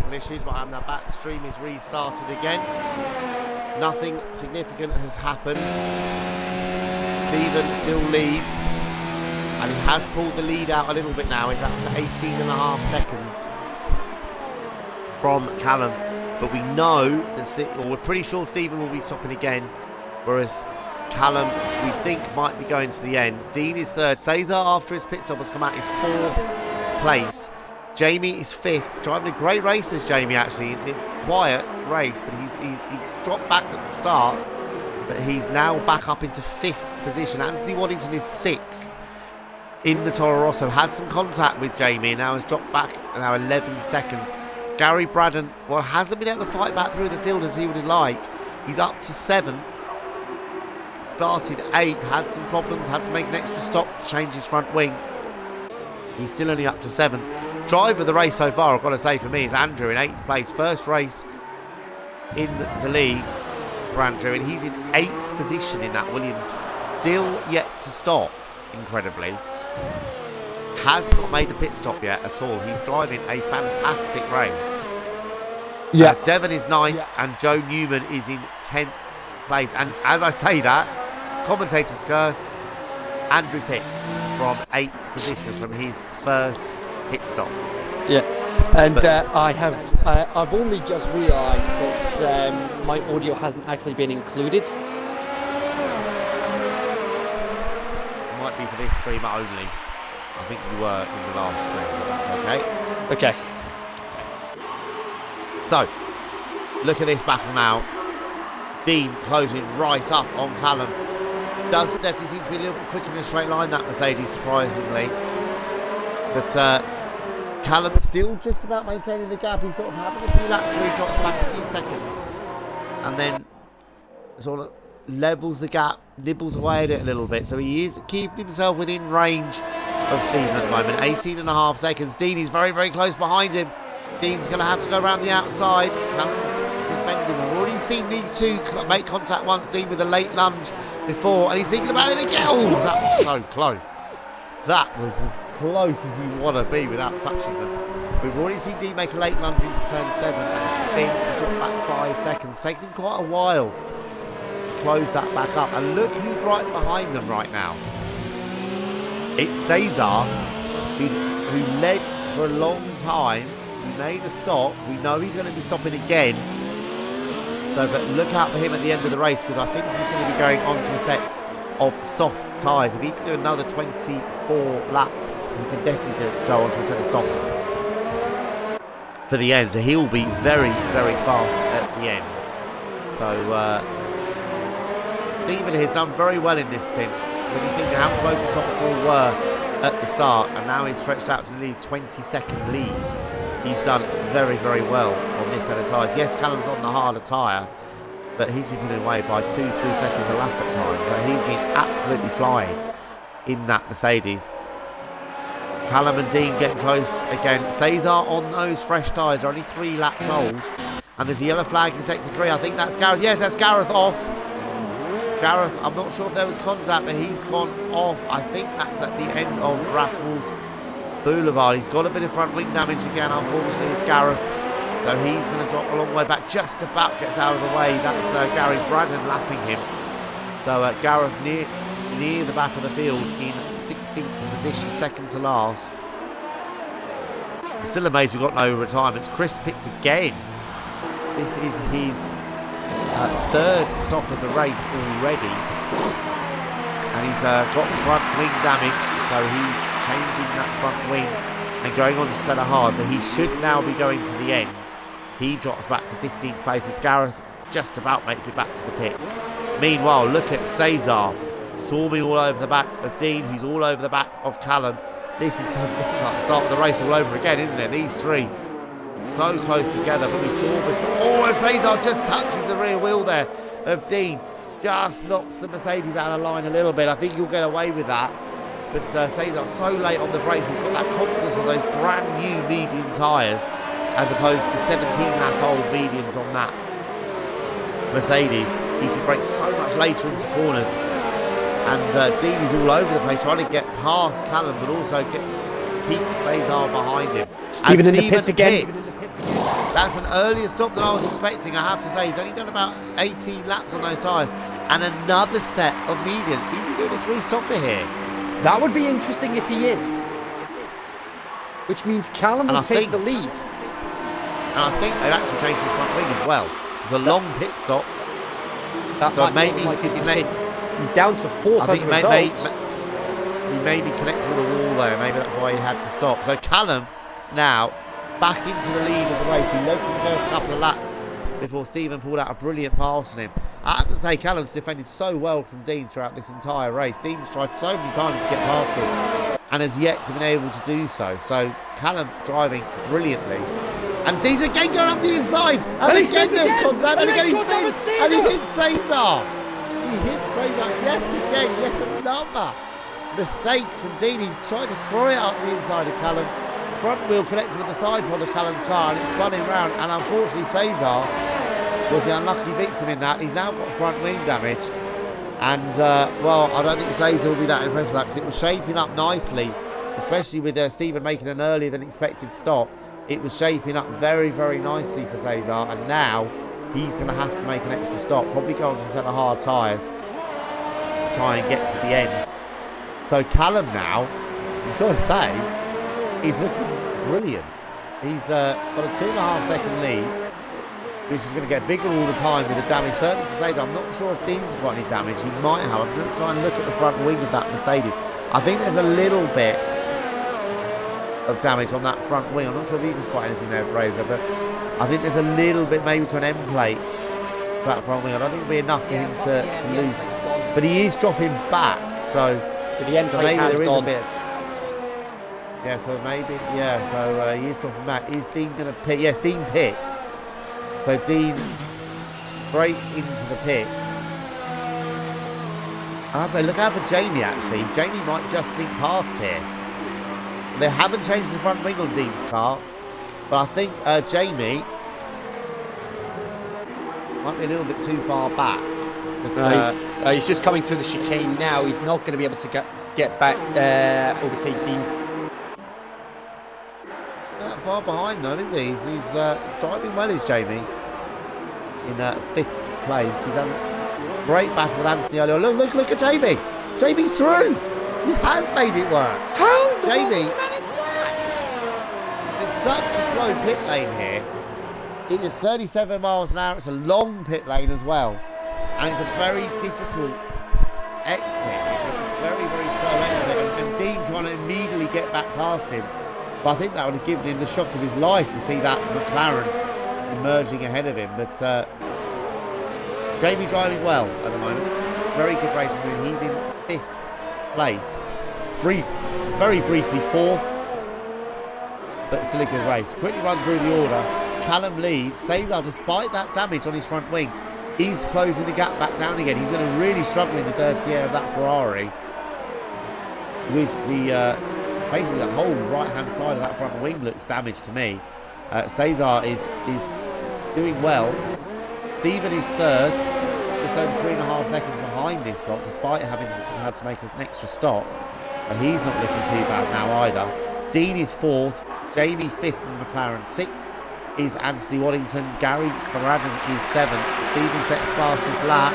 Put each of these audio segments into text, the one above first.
technical issues, but the back stream is restarted again. Nothing significant has happened. Stephen still leads, and he has pulled the lead out a little bit now. It's up to 18.5 seconds from Callum, but we know that, or we're pretty sure Stephen will be stopping again, whereas Callum, we think, might be going to the end. Dean is third. Cesar, after his pit stop, has come out in fourth place. Jamie is fifth, driving a great race as Jamie, actually, in a quiet race, but he dropped back at the start, but he's now back up into fifth position. Anthony Waddington is sixth in the Toro Rosso, had some contact with Jamie, and now has dropped back now 11 seconds. Gary Braddon, well, hasn't been able to fight back through the field as he would like. He's up to seventh, started eighth, had some problems, had to make an extra stop to change his front wing. He's still only up to seventh. Driver of the race so far, I've got to say, for me, is Andrew in 8th place. First race in the league for Andrew, and he's in 8th position in that Williams. Still yet to stop, incredibly. Has not made a pit stop yet at all. He's driving a fantastic race. Yeah. Devon is 9th, and Joe Newman is in 10th place. And as I say that, commentator's curse, Andrew pits from 8th position from his first pit stop. Yeah, and I've only just realised that my audio hasn't actually been included. Might be for this stream only. I think you were in the last stream, but that's okay. Okay. So, look at this battle now. Dean closing right up on Callum. Does definitely seem to be a little bit quicker in a straight line, that Mercedes, surprisingly. But Callum still just about maintaining the gap. He's sort of having a few laps where he drops back a few seconds, and then sort of levels the gap, nibbles away at it a little bit. So he is keeping himself within range of Stephen at the moment. 18.5 seconds. Dean is very, very close behind him. Dean's going to have to go around the outside. Callum's defending him. We've already seen these two make contact once, Dean, with a late lunge before, and he's thinking about it again. Oh, that was so close. That was as close as you want to be without touching them. We've already seen Dean make a late lunge into turn 7 and spin and drop back 5 seconds. It's taken him quite a while to close that back up. And look who's right behind them right now. It's Cesar, who led for a long time. He made a stop. We know he's going to be stopping again. So, but look out for him at the end of the race, because I think he's going to be going on to a set of soft tyres. If he can do another 24 laps, he can definitely go on to a set of softs for the end. So he'll be very, very fast at the end. So Stephen has done very well in this stint. When you think how close the top 4 were at the start, and now he's stretched out to leave 20-second lead. He's done very, very well on this set of tyres. Yes, Callum's on the harder tyre, but he's been putting away by 2-3 seconds a lap at times. So he's been absolutely flying in that Mercedes. Callum and Dean getting close again. Cesar on those fresh tyres are only 3 laps old. And there's a yellow flag in sector 3. I think that's Gareth. Yes, that's Gareth off. Gareth, I'm not sure if there was contact, but he's gone off. I think that's at the end of Raffles Boulevard. He's got a bit of front wing damage again, unfortunately, it's Gareth. So he's going to drop a long way back, just about gets out of the way. That's Gary Braddon lapping him. So Gareth near the back of the field in 16th position, second to last. Still amazed we've got no retirements. Chris pits again. This is his third stop of the race already. And he's got front wing damage, so he's changing that front wing and going on to set a hard, so he should now be going to the end. He drops back to 15th place as Gareth just about makes it back to the pits. Meanwhile, look at Cesar swarming all over the back of Dean, who's all over the back of Callum. This is like the start of the race all over again, isn't it? These three so close together, but we saw before. Oh, Cesar just touches the rear wheel there of Dean. Just knocks the Mercedes out of line a little bit. I think he'll get away with that. But Cesar so late on the brakes, he's got that confidence on those brand new medium tyres as opposed to 17-lap-old mediums on that Mercedes. He can brake so much later into corners. And Dean is all over the place trying to get past Callum, but also keep Cesar behind him. Stephen in the pits again. That's an earlier stop than I was expecting, I have to say. He's only done about 18 laps on those tyres. And another set of mediums. Is he doing a 3-stopper here? That would be interesting if he is. Which means Callum will take the lead. And I think they've actually changed his front wing as well. It's a long pit stop. So maybe he did connect. He's down to 4th as a result. He may be connected with a wall there. Maybe that's why he had to stop. So Callum now back into the lead of the race. He led for the first couple of laps before Stephen pulled out a brilliant pass on him. I have to say, Callum's defended so well from Dean throughout this entire race. Dean's tried so many times to get past him and has yet to been able to do so. So Callum driving brilliantly. And Dean again going up the inside. And again there's contact. And again he spins. And he hits Cesar. He hits Cesar yet another mistake from Dean. He tried to throw it up the inside of Callum. Front wheel connected with the side pod of Callum's car and it spun him round. And unfortunately Cesar was the unlucky victim in that. He's now got front wing damage. And, well, I don't think Cesar will be that impressed with that because it was shaping up nicely, especially with Stephen making an earlier than expected stop. It was shaping up very, very nicely for Cesar. And now he's going to have to make an extra stop, probably go on to a set of hard tyres to try and get to the end. So Callum now, you've got to say, he's looking brilliant. He's got a 2.5 second lead, which is going to get bigger all the time with the damage. Certainly to Cesar, I'm not sure if Dean's got any damage. He might have. I'm going to try and look at the front wing of that Mercedes. I think there's a little bit of damage on that front wing. I'm not sure if you can spot anything there, Fraser, but I think there's a little bit maybe to an end plate for that front wing. I don't think it'll be enough for him to lose. But he is dropping back, so the end plate maybe has there is gone. a bit. Yeah, so maybe, he is dropping back. Is Dean going to pit? Yes, Dean pits. So Dean straight into the pits. I have to say, look out for Jamie actually. Jamie might just sneak past here. They haven't changed the front wing on Dean's car, but I think Jamie might be a little bit too far back. But, he's just coming through the chicane now. He's not going to be able to get back, overtake Dean. Not far behind though, is he? He's driving well, is Jamie, in 5th place. He's had a great battle with Anthony earlier. Look at Jamie. Jamie's through. He has made it work. How in the Jamie, world did he manage that? there's such a slow pit lane here. It is 37 miles an hour. It's a long pit lane as well. And it's a very difficult exit. It's very, very slow exit. And Dean trying to immediately get back past him. But I think that would have given him the shock of his life to see that McLaren emerging ahead of him. But Jamie driving well at the moment. Very good race from him. He's in 5th place. Very briefly 4th. But still a good race. Quickly run through the order. Callum leads. Cesar, despite that damage on his front wing, he's closing the gap back down again. He's going to really struggle in the dirty air of that Ferrari. With the basically the whole right-hand side of that front wing looks damaged to me. Cesar is doing well. Stephen is 3rd, just over 3.5 seconds behind this lot, despite having had to make an extra stop. So he's not looking too bad now either. Dean is 4th, Jamie 5th from the McLaren, 6th is Anthony Waddington, Gary Braden is 7th, Stephen sets fastest lap,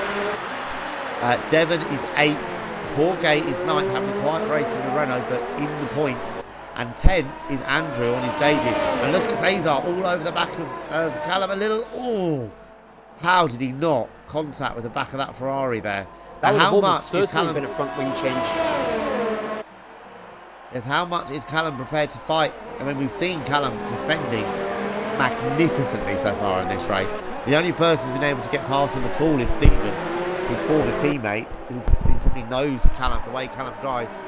Devon is 8th, Jorge is 9th, having a quiet race in the Renault, but in the points. And 10th is Andrew on his debut. And look at Cesar all over the back of Callum. A little, oh, how did he not contact with the back of that Ferrari there? That would how have much certainly is Callum been a front wing change. Yes, how much is Callum prepared to fight? I mean, we've seen Callum defending magnificently so far in this race. The only person who's been able to get past him at all is Stephen, his former teammate, who probably knows Callum, the way Callum drives,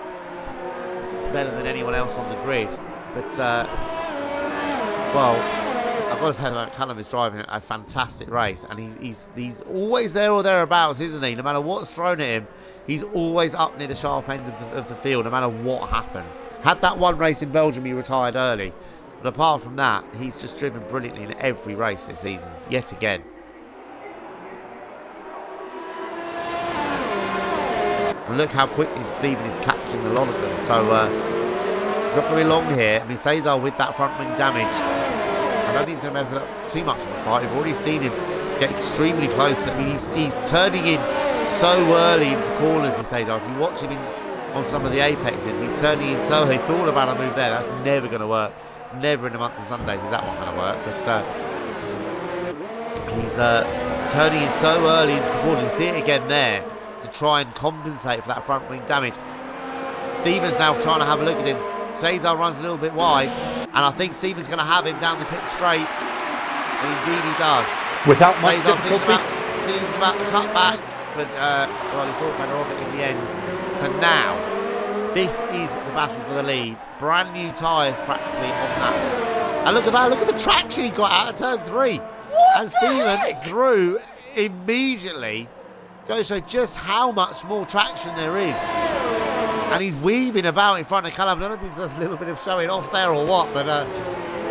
better than anyone else on the grid. But, well, I've got to say that Callum is driving a fantastic race, and he's always there or thereabouts, isn't he? No matter what's thrown at him, he's always up near the sharp end of the field, no matter what happens. Had that one race in Belgium, he retired early. But apart from that, he's just driven brilliantly in every race this season, yet again. And look how quickly Stephen is catching a lot of them. So it's not going to be long here. I mean, Cesar with that front wing damage. And don't think he's going to open up too much of a fight. We've already seen him get extremely close. I mean, he's turning in so early into corners, he says. If you watch him on some of the apexes, he's turning in so early. He thought about a move there. That's never going to work. Never in a month of Sundays is that one going to work. But he's turning in so early into the corners. You see it again there to try and compensate for that front wing damage. Stevens now trying to have a look at him. Cesar runs a little bit wide, and I think Stevens going to have him down the pit straight. And indeed he does. Without much Cesar difficulty. sees about the cutback, but well, he thought better of it in the end. So now, this is the battle for the lead. Brand new tyres practically on that. And look at that, look at the traction he got out of turn 3. And Stevens through immediately. Goes to show just how much more traction there is. And he's weaving about in front of Callum. I don't know if he's just a little bit of showing off there or what, but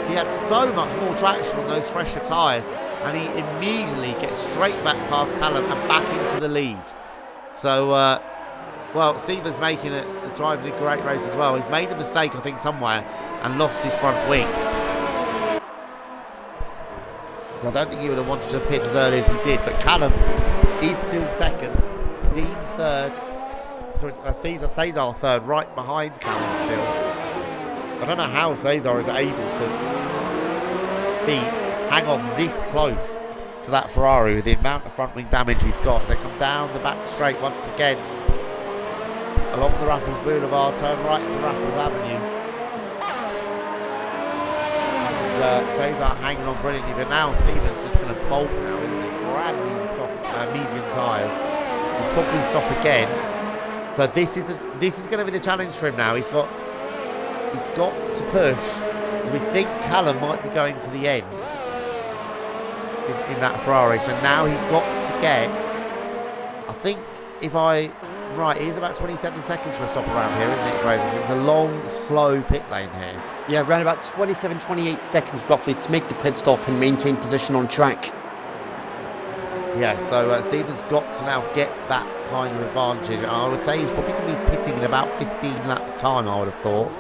he had so much more traction on those fresher tyres, and he immediately gets straight back past Callum and back into the lead. So, well, Stevens driving a great race as well. He's made a mistake, I think, somewhere and lost his front wing. So I don't think he would have wanted to pit as early as he did, but Callum is still second, Dean third. So Cesar third, right behind Callum still. I don't know how Cesar is able to hang on this close to that Ferrari with the amount of front wing damage he's got as they come down the back straight once again along the Raffles Boulevard, turn right into Raffles Avenue. And Cesar hanging on brilliantly, but now Stevens just going to bolt now, isn't he? Brand new soft medium tyres. He'll probably stop again. So this is going to be the challenge for him now. He's got to push. We think Callum might be going to the end in that Ferrari. So now he's got to get. I think it is about 27 seconds for a stop around here, isn't it, Fraser? It's a long, slow pit lane here. Yeah, around about 27, 28 seconds roughly to make the pit stop and maintain position on track. Yeah, so Stevens got to now get that kind of advantage, and I would say he's probably going to be pitting in about 15 laps time, I would have thought.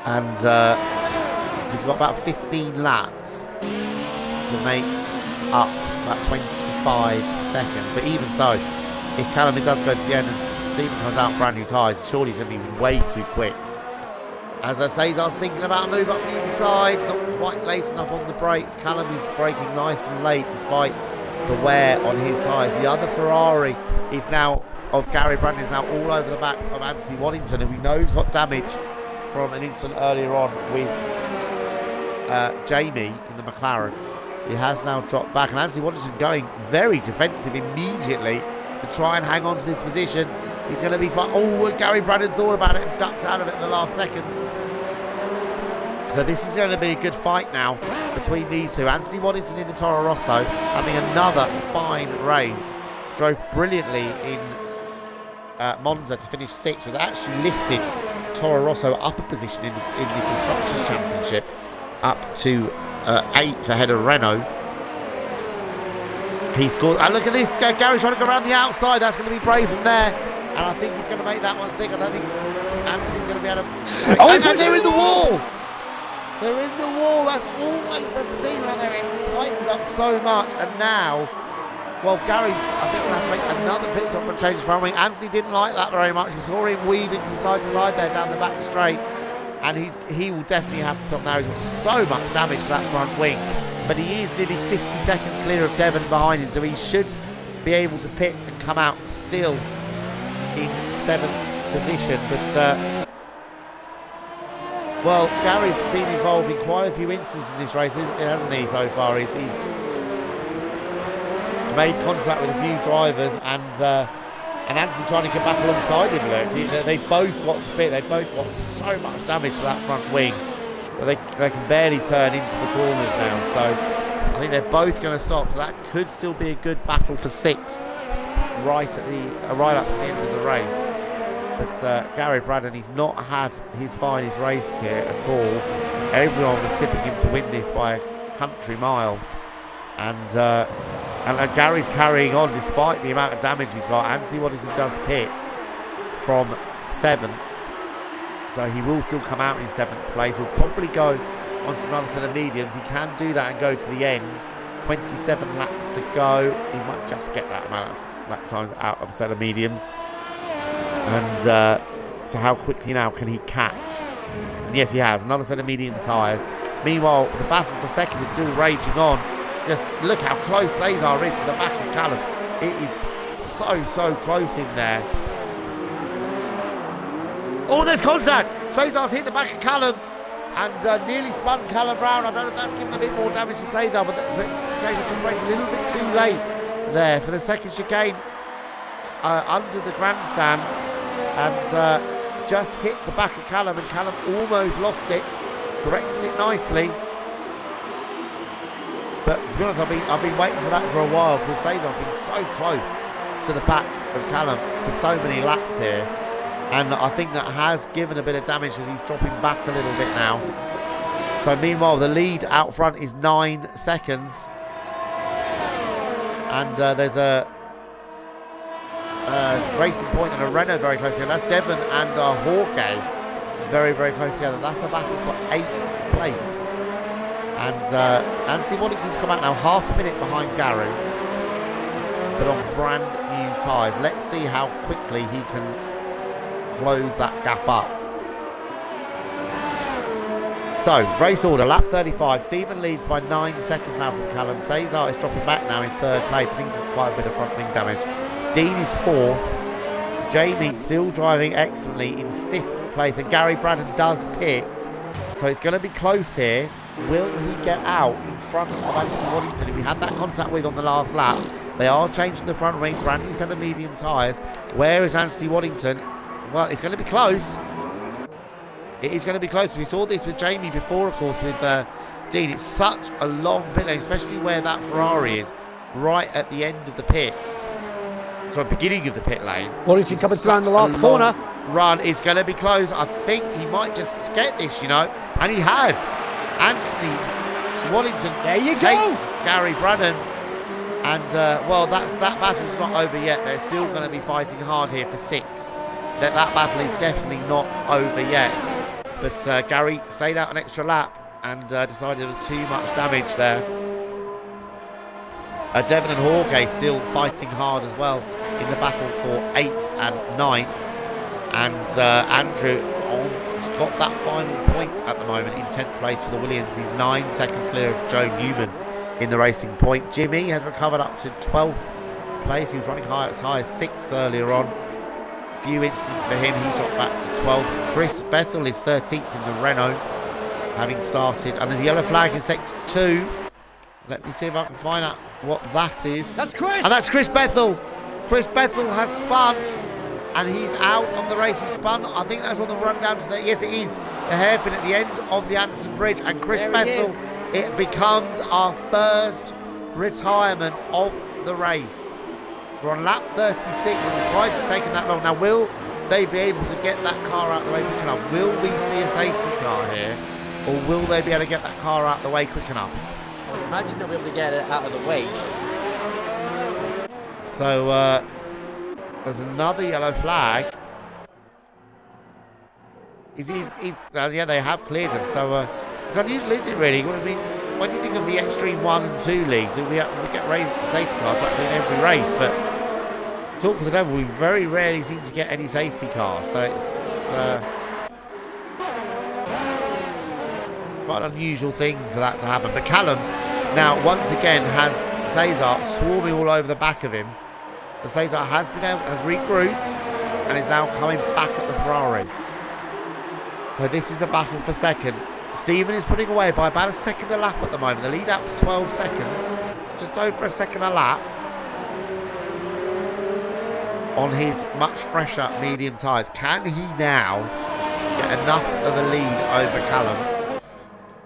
And so he's got about 15 laps to make up that 25 seconds. But even so, if Callum does go to the end and Stevens comes out brand new tyres, surely he's going to be way too quick. As I say, I was thinking about a move up the inside, not quite late enough on the brakes. Callum is braking nice and late despite the wear on his tyres. The other Ferrari is now, of Gary Brandon, is now all over the back of Anthony Waddington, and we know he's got damage from an incident earlier on with Jamie in the McLaren. He has now dropped back, and Anthony Waddington going very defensive immediately to try and hang on to this position. He's going to be fine. Oh, Gary Brandon thought about it and ducked out of it in the last second. So this is going to be a good fight now between these two. Anthony Waddington in the Toro Rosso having another fine race. Drove brilliantly in Monza to finish 6th, was actually lifted Toro Rosso up a position in the Construction Championship up to 8th ahead of Renault. He scored. And look at this. Gary's trying to go around the outside. That's going to be brave from there. And I think he's going to make that one stick. I don't think Anthony's going to be able to. Oh, and they're in the wall! They're in the wall. That's always the thing right there. It tightens up so much. And now, well, Gary's, I think, going to have to make another pit stop for a change of front wing. Anthony didn't like that very much. He saw him weaving from side to side there down the back straight. And he will definitely have to stop now. He's got so much damage to that front wing. But he is nearly 50 seconds clear of Devon behind him. So he should be able to pit and come out still in 7th position. But, well, Gary's been involved in quite a few instances in this race, hasn't he, so far? He's made contact with a few drivers, and Anthony trying to get back alongside him. Look, they've both got to pit. They've both got so much damage to that front wing that they can barely turn into the corners now. So I think they're both going to stop. So that could still be a good battle for 6th, right up to the end of the race. But Gary Braddon, he's not had his finest race here at all. Everyone was tipping him to win this by a country mile. And Gary's carrying on despite the amount of damage he's got. Anthony Waddington does pit from 7th. So he will still come out in 7th place. He'll probably go onto another set of mediums. He can do that and go to the end. 27 laps to go. He might just get that amount of lap times out of a set of mediums. And so how quickly now can he catch? And yes, he has. Another set of medium tyres. Meanwhile, the battle for second is still raging on. Just look how close Cesar is to the back of Callum. It is so close in there. Oh, there's contact. Cesar's hit the back of Callum and nearly spun Callum round. I don't know if that's given a bit more damage to Cesar, but Cesar just braked a little bit too late there for the second chicane under the grandstand and just hit the back of Callum, and Callum almost lost it, corrected it nicely. But to be honest, I've been waiting for that for a while because Cesar's been so close to the back of Callum for so many laps here. And I think that has given a bit of damage as he's dropping back a little bit now. So meanwhile, the lead out front is 9 seconds. And there's a Racing Point and a Renault very close together. That's Devon and Jorge very close together. That's a battle for 8th place. And Anthony Waddington's come out now half a minute behind Gary, but on brand new tyres. Let's see how quickly he can close that gap up. So, race order, lap 35. Stephen leads by 9 seconds now from Callum. Cesar is dropping back now in 3rd place. I think he's got quite a bit of front wing damage. Dean is 4th. Jamie still driving excellently in 5th place. And Gary Braddon does pit. So it's going to be close here. Will he get out in front of Anthony Waddington, who we had that contact with on the last lap? They are changing the front wing, brand new set of medium tyres. Where is Anthony Waddington? Well, it's going to be close. It is going to be close. We saw this with Jamie before, of course, with Dean. It's such a long pit lane, especially where that Ferrari is, right at the end of the pits. So beginning of the pit lane. Waddington coming around the last corner. Run is going to be close. I think he might just get this, you know. And he has. Anthony Waddington takes Gary Braddon. And, well, that battle's not over yet. They're still going to be fighting hard here for 6th. That battle is definitely not over yet. But Gary stayed out an extra lap and decided there was too much damage there. Devon and Jorge still fighting hard as well in the battle for 8th and 9th. And Andrew got that final point at the moment in 10th place for the Williams. He's 9 seconds clear of Joe Newman in the Racing Point. Jimmy has recovered up to 12th place. He was running as high as 6th earlier on. Few instances for him. He's dropped back to 12th. Chris Bethel is 13th in the Renault, having started. And there's a yellow flag in sector 2. Let me see if I can find out what that is. That's Chris! And that's Chris Bethel. Chris Bethel has spun. And he's out on the race. He spun. I think that's on the run down to the... Yes, it is. The hairpin at the end of the Anderson Bridge. And Chris Bethel, it becomes our first retirement of the race. We're on lap 36. I'm surprised it's taken that long. Now, will they be able to get that car out of the way quick enough? Will we see a safety car here? Or will they be able to get that car out of the way quick enough? I imagine they'll be able to get it out of the way. So, there's another yellow flag. Yeah, they have cleared them. So, it's unusual, isn't it, really? When you think of the Extreme 1 and 2 leagues, we get safety cars practically in every race, but talk of the devil, we very rarely seem to get any safety cars, so it's quite an unusual thing for that to happen. But Callum now once again has Cesar swarming all over the back of him. So Cesar has regrouped and is now coming back at the Ferrari. So this is the battle for second. Stephen is putting away by about a second a lap at the moment. The lead out to 12 seconds. Just over a second a lap. On his much fresher medium tyres. Can he now get enough of a lead over Callum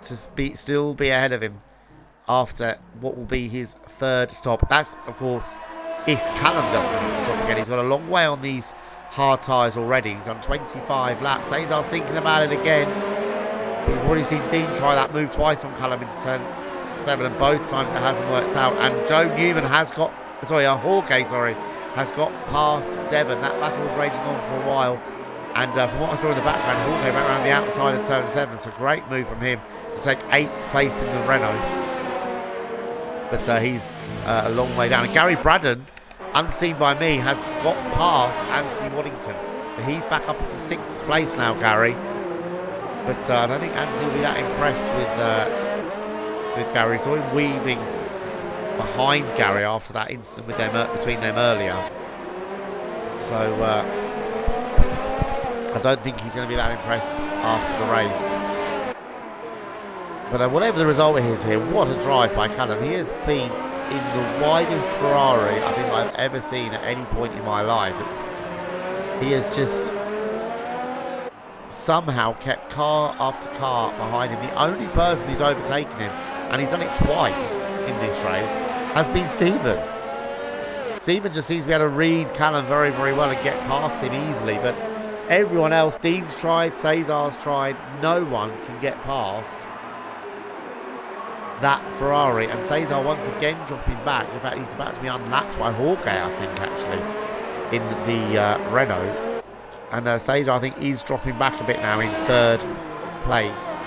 to still be ahead of him after what will be his 3rd stop? That's, of course, if Callum doesn't have to stop again. He's got a long way on these hard tyres already. He's done 25 laps. Cesar's thinking about it again. We've already seen Dean try that move twice on Callum into turn 7, and both times it hasn't worked out. And Joe Newman has got, Jorge, has got past Devon. That battle was raging on for a while. And from what I saw in the background, Jorge went around the outside of turn 7. So great move from him to take 8th place in the Renault. But he's a long way down. And Gary Braddon, unseen by me, has got past Anthony Waddington. So he's back up into 6th place now, Gary. But I don't think Anthony will be that impressed with Gary. Saw him weaving behind Gary after that incident with them between them earlier. So I don't think he's going to be that impressed after the race. But whatever the result is here, what a drive by Callum. He has been in the widest Ferrari I think I've ever seen at any point in my life. He has just somehow kept car after car behind him. The only person who's overtaken him, and he's done it twice in this race, has been Stephen. Stephen just seems to be able to read Callum very, very well and get past him easily. But everyone else, Dean's tried, Cesar's tried, no one can get past that Ferrari. And Cesar once again dropping back. In fact, he's about to be unlapped by Jorge, I think, actually, in the Renault. And Cesar, I think, is dropping back a bit now in 3rd place.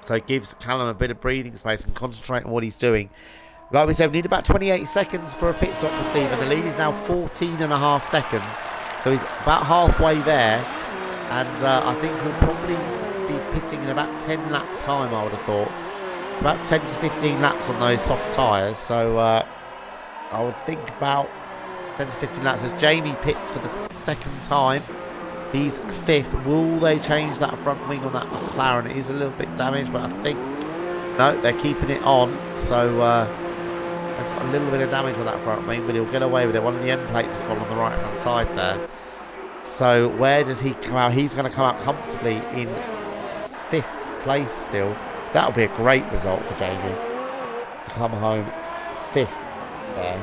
So it gives Callum a bit of breathing space and concentrate on what he's doing. Like we said, we need about 28 seconds for a pit stop for Stephen. The lead is now 14.5 seconds. So he's about halfway there. And I think he'll probably be pitting in about 10 laps time, I would have thought. About 10 to 15 laps on those soft tyres. So I would think about 10 to 15 laps as Jamie pits for the 2nd time. He's 5th. Will they change that front wing on that McLaren? It is a little bit damaged, but I think... No, they're keeping it on. So it's got a little bit of damage on that front wing, but he'll get away with it. One of the end plates has gone on the right-hand side there. So where does he come out? He's going to come out comfortably in 5th place still. That'll be a great result for Jamie to come home 5th there.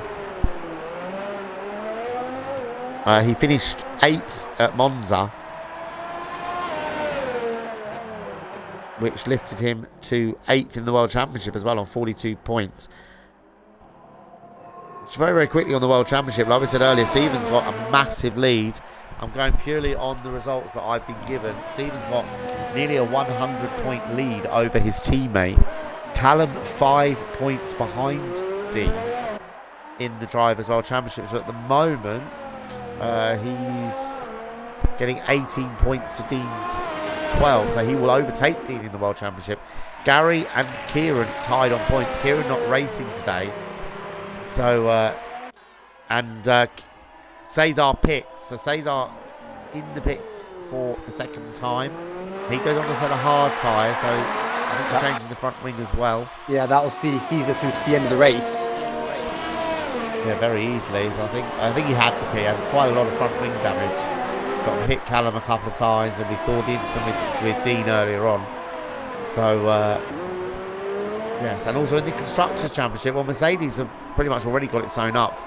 He finished 8th at Monza, which lifted him to 8th in the World Championship as well on 42 points. Just very, very quickly on the World Championship, like I said earlier, Stephen's got a massive lead. I'm going purely on the results that I've been given. Stephen's got nearly a 100-point lead over his teammate. Callum 5 points behind Dean in the Drivers' World Championship. So at the moment, he's getting 18 points to Dean's 12, so he will overtake Dean in the World Championship. Gary and Kieran tied on points. Kieran not racing today, so Cesar pits. So Cesar in the pits for the 2nd time. He goes on to set a hard tyre, so I think they're changing the front wing as well. Yeah, that'll see Cesar through to the end of the race. Yeah, very easily. So I think he had to pit. He had quite a lot of front wing damage. Sort of hit Callum a couple of times, and we saw the incident with Dean earlier on. So yes, and also in the Constructors' Championship, well, Mercedes have pretty much already got it sewn up.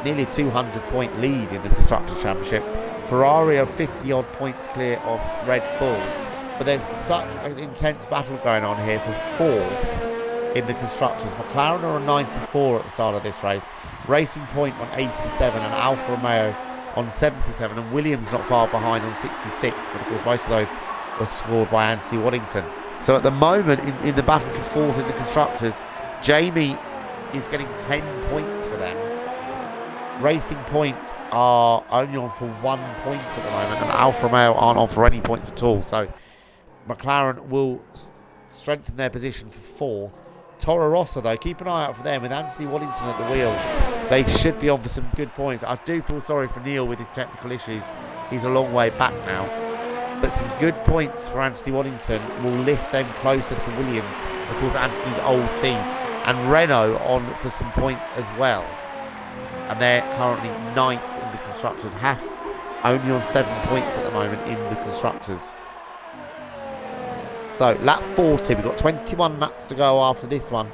Nearly a 200-point lead in the Constructors' Championship. Ferrari are 50-odd points clear of Red Bull. But there's such an intense battle going on here for 4th in the Constructors. McLaren are on 94 at the start of this race. Racing Point on 87 and Alfa Romeo on 77. And Williams not far behind on 66. But of course most of those were scored by Anthony Waddington. So at the moment in the battle for 4th in the Constructors, Jamie is getting 10 points for them. Racing Point are only on for 1 point at the moment, and Alfa Romeo aren't on for any points at all. So McLaren will strengthen their position for 4th. Toro Rosso, though, keep an eye out for them. With Anthony Waddington at the wheel, they should be on for some good points. I do feel sorry for Neil with his technical issues. He's a long way back now. But some good points for Anthony Waddington will lift them closer to Williams, of course, Anthony's old team. And Renault on for some points as well. And they're currently 9th in the Constructors. Haas only on 7 points at the moment in the Constructors. So, lap 40. We've got 21 laps to go after this one.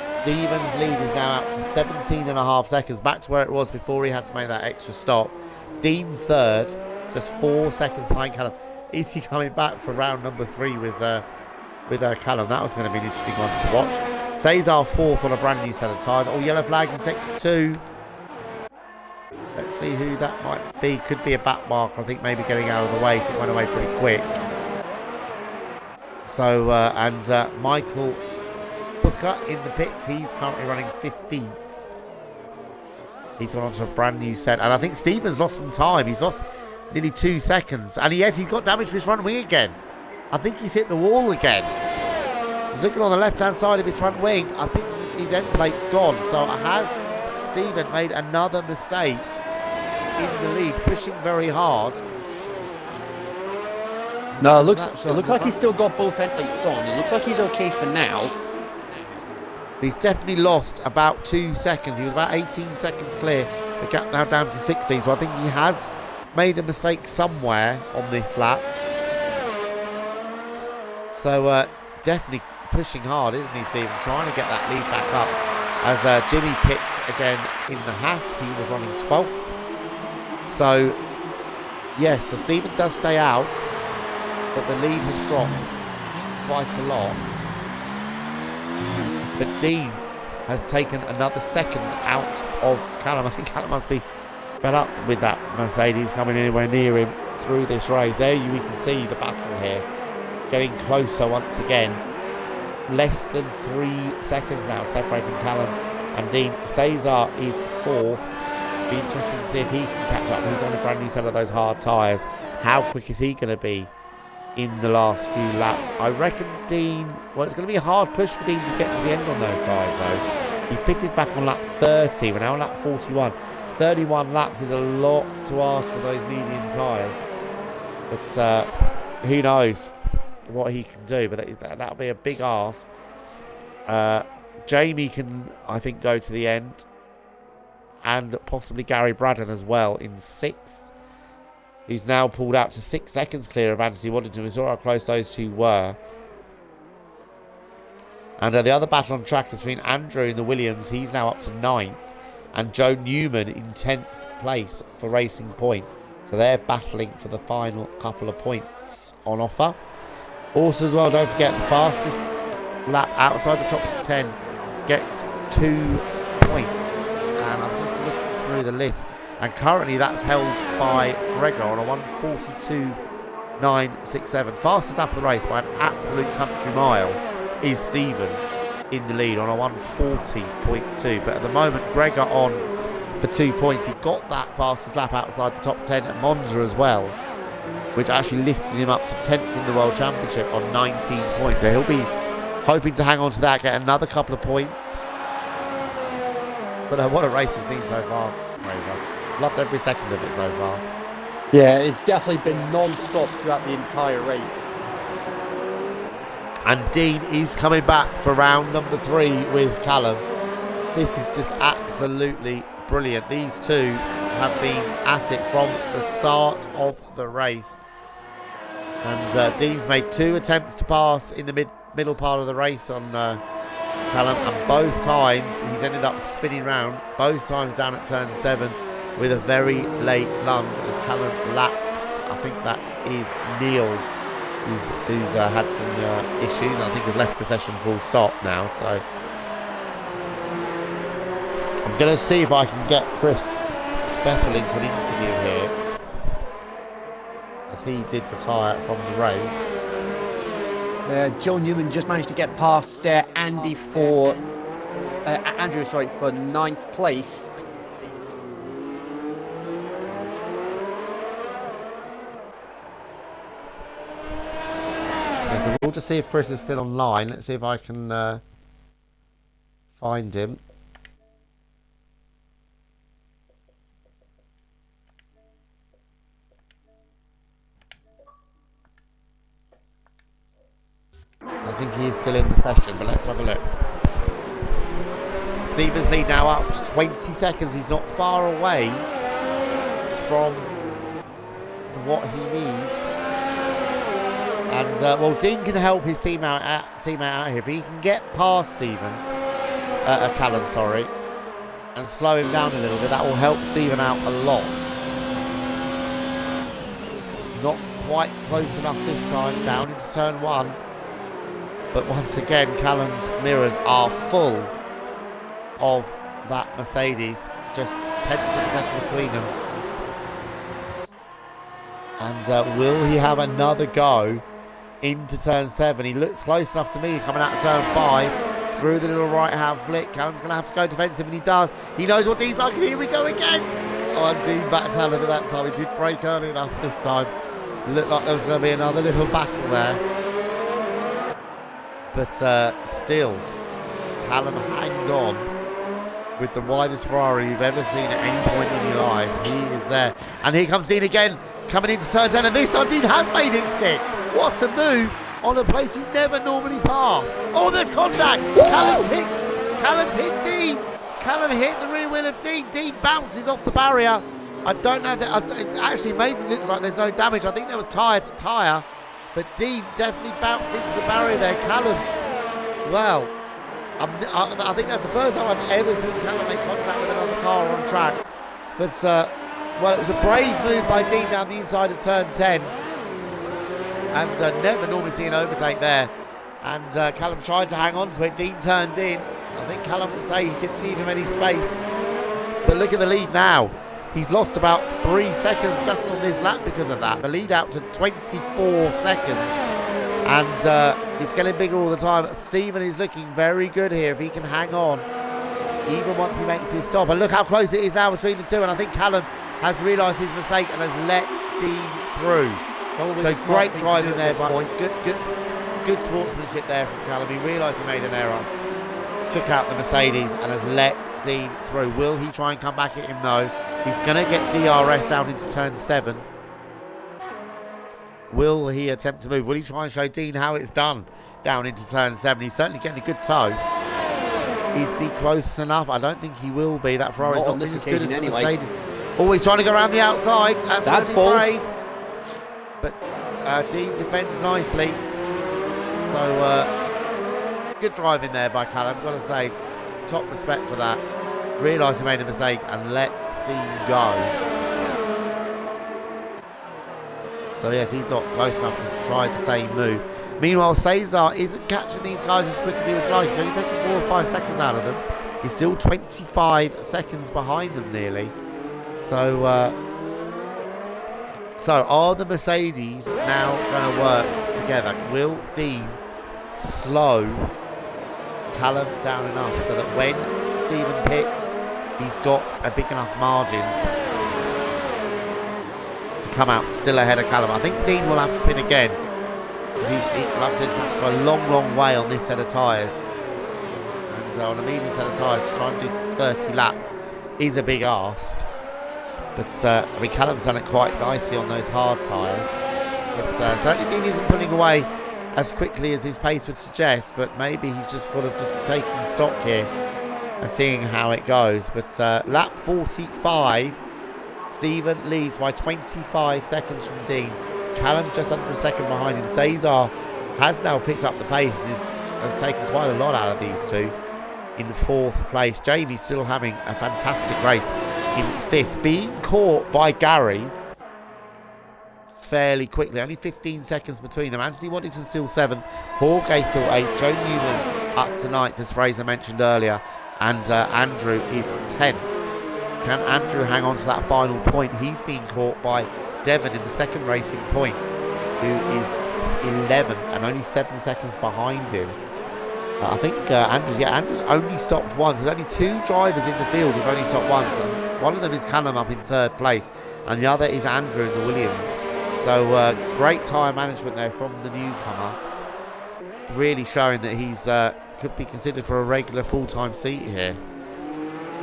Stephen's lead is now out to 17.5 seconds. Back to where it was before he had to make that extra stop. Dean 3rd. Just 4 seconds behind Callum. Is he coming back for round number 3 with Callum? That was going to be an interesting one to watch. Cesar 4th on a brand new set of tyres. Oh, yellow flag in sector 2. Let's see who that might be. Could be a back marker. I think maybe getting out of the way, so it went away pretty quick. So, Michael Booker in the pits. He's currently running 15th. He's gone on to a brand new set. And I think Stephen's lost some time. He's lost nearly 2 seconds. And he's got damage to his front wing again. I think he's hit the wall again. He's looking on the left-hand side of his front wing. I think his end plate's gone. So has Stephen made another mistake in the lead, pushing very hard. No, it looks like he's still got both end plates on. It looks like he's okay for now. He's definitely lost about 2 seconds. He was about 18 seconds clear. The gap now down to 16. So I think he has made a mistake somewhere on this lap. So definitely pushing hard, isn't he, Stephen? Trying to get that lead back up. As Jimmy pits again in the Haas. He was running 12th. So, yes, so Stephen does stay out. But the lead has dropped quite a lot. But Dean has taken another second out of Callum. I think Callum must be fed up with that Mercedes coming anywhere near him through this race. There we can see the battle here. Getting closer once again. Less than 3 seconds now separating Callum and Dean. Cesar is 4th. Be interesting to see if he can catch up. He's on a brand new set of those hard tyres. How quick is he going to be in the last few laps? I reckon Dean, well, it's going to be a hard push for Dean to get to the end on those tyres though. He pitted back on lap 30, we're now on lap 41. 31 laps is a lot to ask for those medium tyres. But who knows what he can do, but that'll be a big ask. Jamie can, I think, go to the end, and possibly Gary Braddon as well in 6th. He's now pulled out to 6 seconds clear of Anthony Waddington. We saw how close those two were. And the other battle on track between Andrew and the Williams, he's now up to 9th. And Joe Newman in 10th place for Racing Point. So they're battling for the final couple of points on offer. Also as well, don't forget, the fastest lap outside the top 10 gets 2 points. And I'm just looking through the list. And currently that's held by Gregor on a 1:42.967. Fastest lap of the race by an absolute country mile is Stephen in the lead on a 1:40.2. But at the moment, Gregor on for 2 points. He got that fastest lap outside the top 10 at Monza as well, which actually lifted him up to 10th in the World Championship on 19 points. So he'll be hoping to hang on to that, get another couple of points. But what a race we've seen so far, Fraser. Loved every second of it so far. Yeah, it's definitely been non-stop throughout the entire race. And Dean is coming back for round number 3 with Callum. This is just absolutely brilliant. These two have been at it from the start of the race. And Dean's made 2 attempts to pass in the middle part of the race on Callum. And both times he's ended up spinning round. Both times down at turn 7. With a very late lunge as Callum laps. I think that is Neil who's had some issues. I think has left the session full stop now. So I'm going to see if I can get Chris Bethel into an interview here, as he did retire from the race. Joe Newman just managed to get past Andrew for 9th place. So we'll just see if Chris is still online. Let's see if I can find him. I think he is still in the session, but let's have a look. Stephen's lead now up to 20 seconds. He's not far away from what he needs. And, well, Dean can help his teammate out here. If he can get past Callum, and slow him down a little bit, that will help Stephen out a lot. Not quite close enough this time, down into turn 1. But once again, Callum's mirrors are full of that Mercedes. Just tenths of a second between them. And will he have another go into turn 7? He looks close enough to me coming out of turn 5 through the little right hand flick. Callum's going to have to go defensive, and he does. He knows what Dean's like, and here we go again. Oh, and Dean backed out of it that time. He did break early enough this time. It looked like there was going to be another little battle there. But still, Callum hangs on with the widest Ferrari you've ever seen at any point in your life. He is there. And here comes Dean again, coming into turn 10, and this time Dean has made it stick. What a move on a place you never normally pass. Oh, there's contact. Callum's hit Dean. Callum hit the rear wheel of Dean. Dean bounces off the barrier. I don't know if it actually amazing. It looks like there's no damage. I think there was tyre to tyre, but Dean definitely bounced into the barrier there. Callum, well, I think that's the first time I've ever seen Callum make contact with another car on track. But well, it was a brave move by Dean down the inside of turn 10, and never normally see an overtake there. And Callum tried to hang on to it. Dean turned in. I think Callum would say he didn't leave him any space. But look at the lead now. He's lost about 3 seconds just on this lap because of that. The lead out to 24 seconds. And it's getting bigger all the time. Stephen is looking very good here if he can hang on, even once he makes his stop. And look how close it is now between the two. And I think Callum has realised his mistake and has let Dean through. So great driving there. Good sportsmanship there from Callum. He realised he made an error, took out the Mercedes, and has let Dean through. Will he try and come back at him? No. He's going to get DRS down into turn 7. Will he attempt to move? Will he try and show Dean how it's done down into turn 7? He's certainly getting a good toe. Is he close enough? I don't think he will be. That Ferrari's not been as good as the Mercedes. Always trying to go around the outside. That's going to be brave. But Dean defends nicely. So good driving there by Callum. Got to say, top respect for that. Realised he made a mistake and let Dean go. So yes, he's not close enough to try the same move. Meanwhile, Cesar isn't catching these guys as quick as he would like. He's only taking 4 or 5 seconds out of them. He's still 25 seconds behind them nearly. So are the Mercedes now going to work together? Will Dean slow Callum down enough so that when Stephen pits, he's got a big enough margin to come out still ahead of Callum? I think Dean will have to spin again, because like I said, he's have to go a long way on this set of tyres, and on a medium set of tyres to try and do 30 laps is a big ask. But I mean, Callum's done it quite nicely on those hard tyres. But certainly Dean isn't pulling away as quickly as his pace would suggest. But maybe he's just sort of just taking stock here and seeing how it goes. But lap 45, Stephen leads by 25 seconds from Dean. Callum just under a second behind him. Cesar has now picked up the pace. Has taken quite a lot out of these two. In 4th place, Jamie's still having a fantastic race in 5th, being caught by Gary fairly quickly. Only 15 seconds between them. Anthony Waddington still 7th, Jorge still 8th, Joe Newman up to 9th, as Fraser mentioned earlier, and Andrew is 10th. Can Andrew hang on to that final point? He's being caught by Devon in the 2nd racing point, who is 11th and only 7 seconds behind him. I think Andrew's only stopped once. There's only 2 drivers in the field who've only stopped once, and one of them is Callum up in 3rd place, and the other is Andrew in the Williams. So great tyre management there from the newcomer, really showing that he's could be considered for a regular full-time seat here.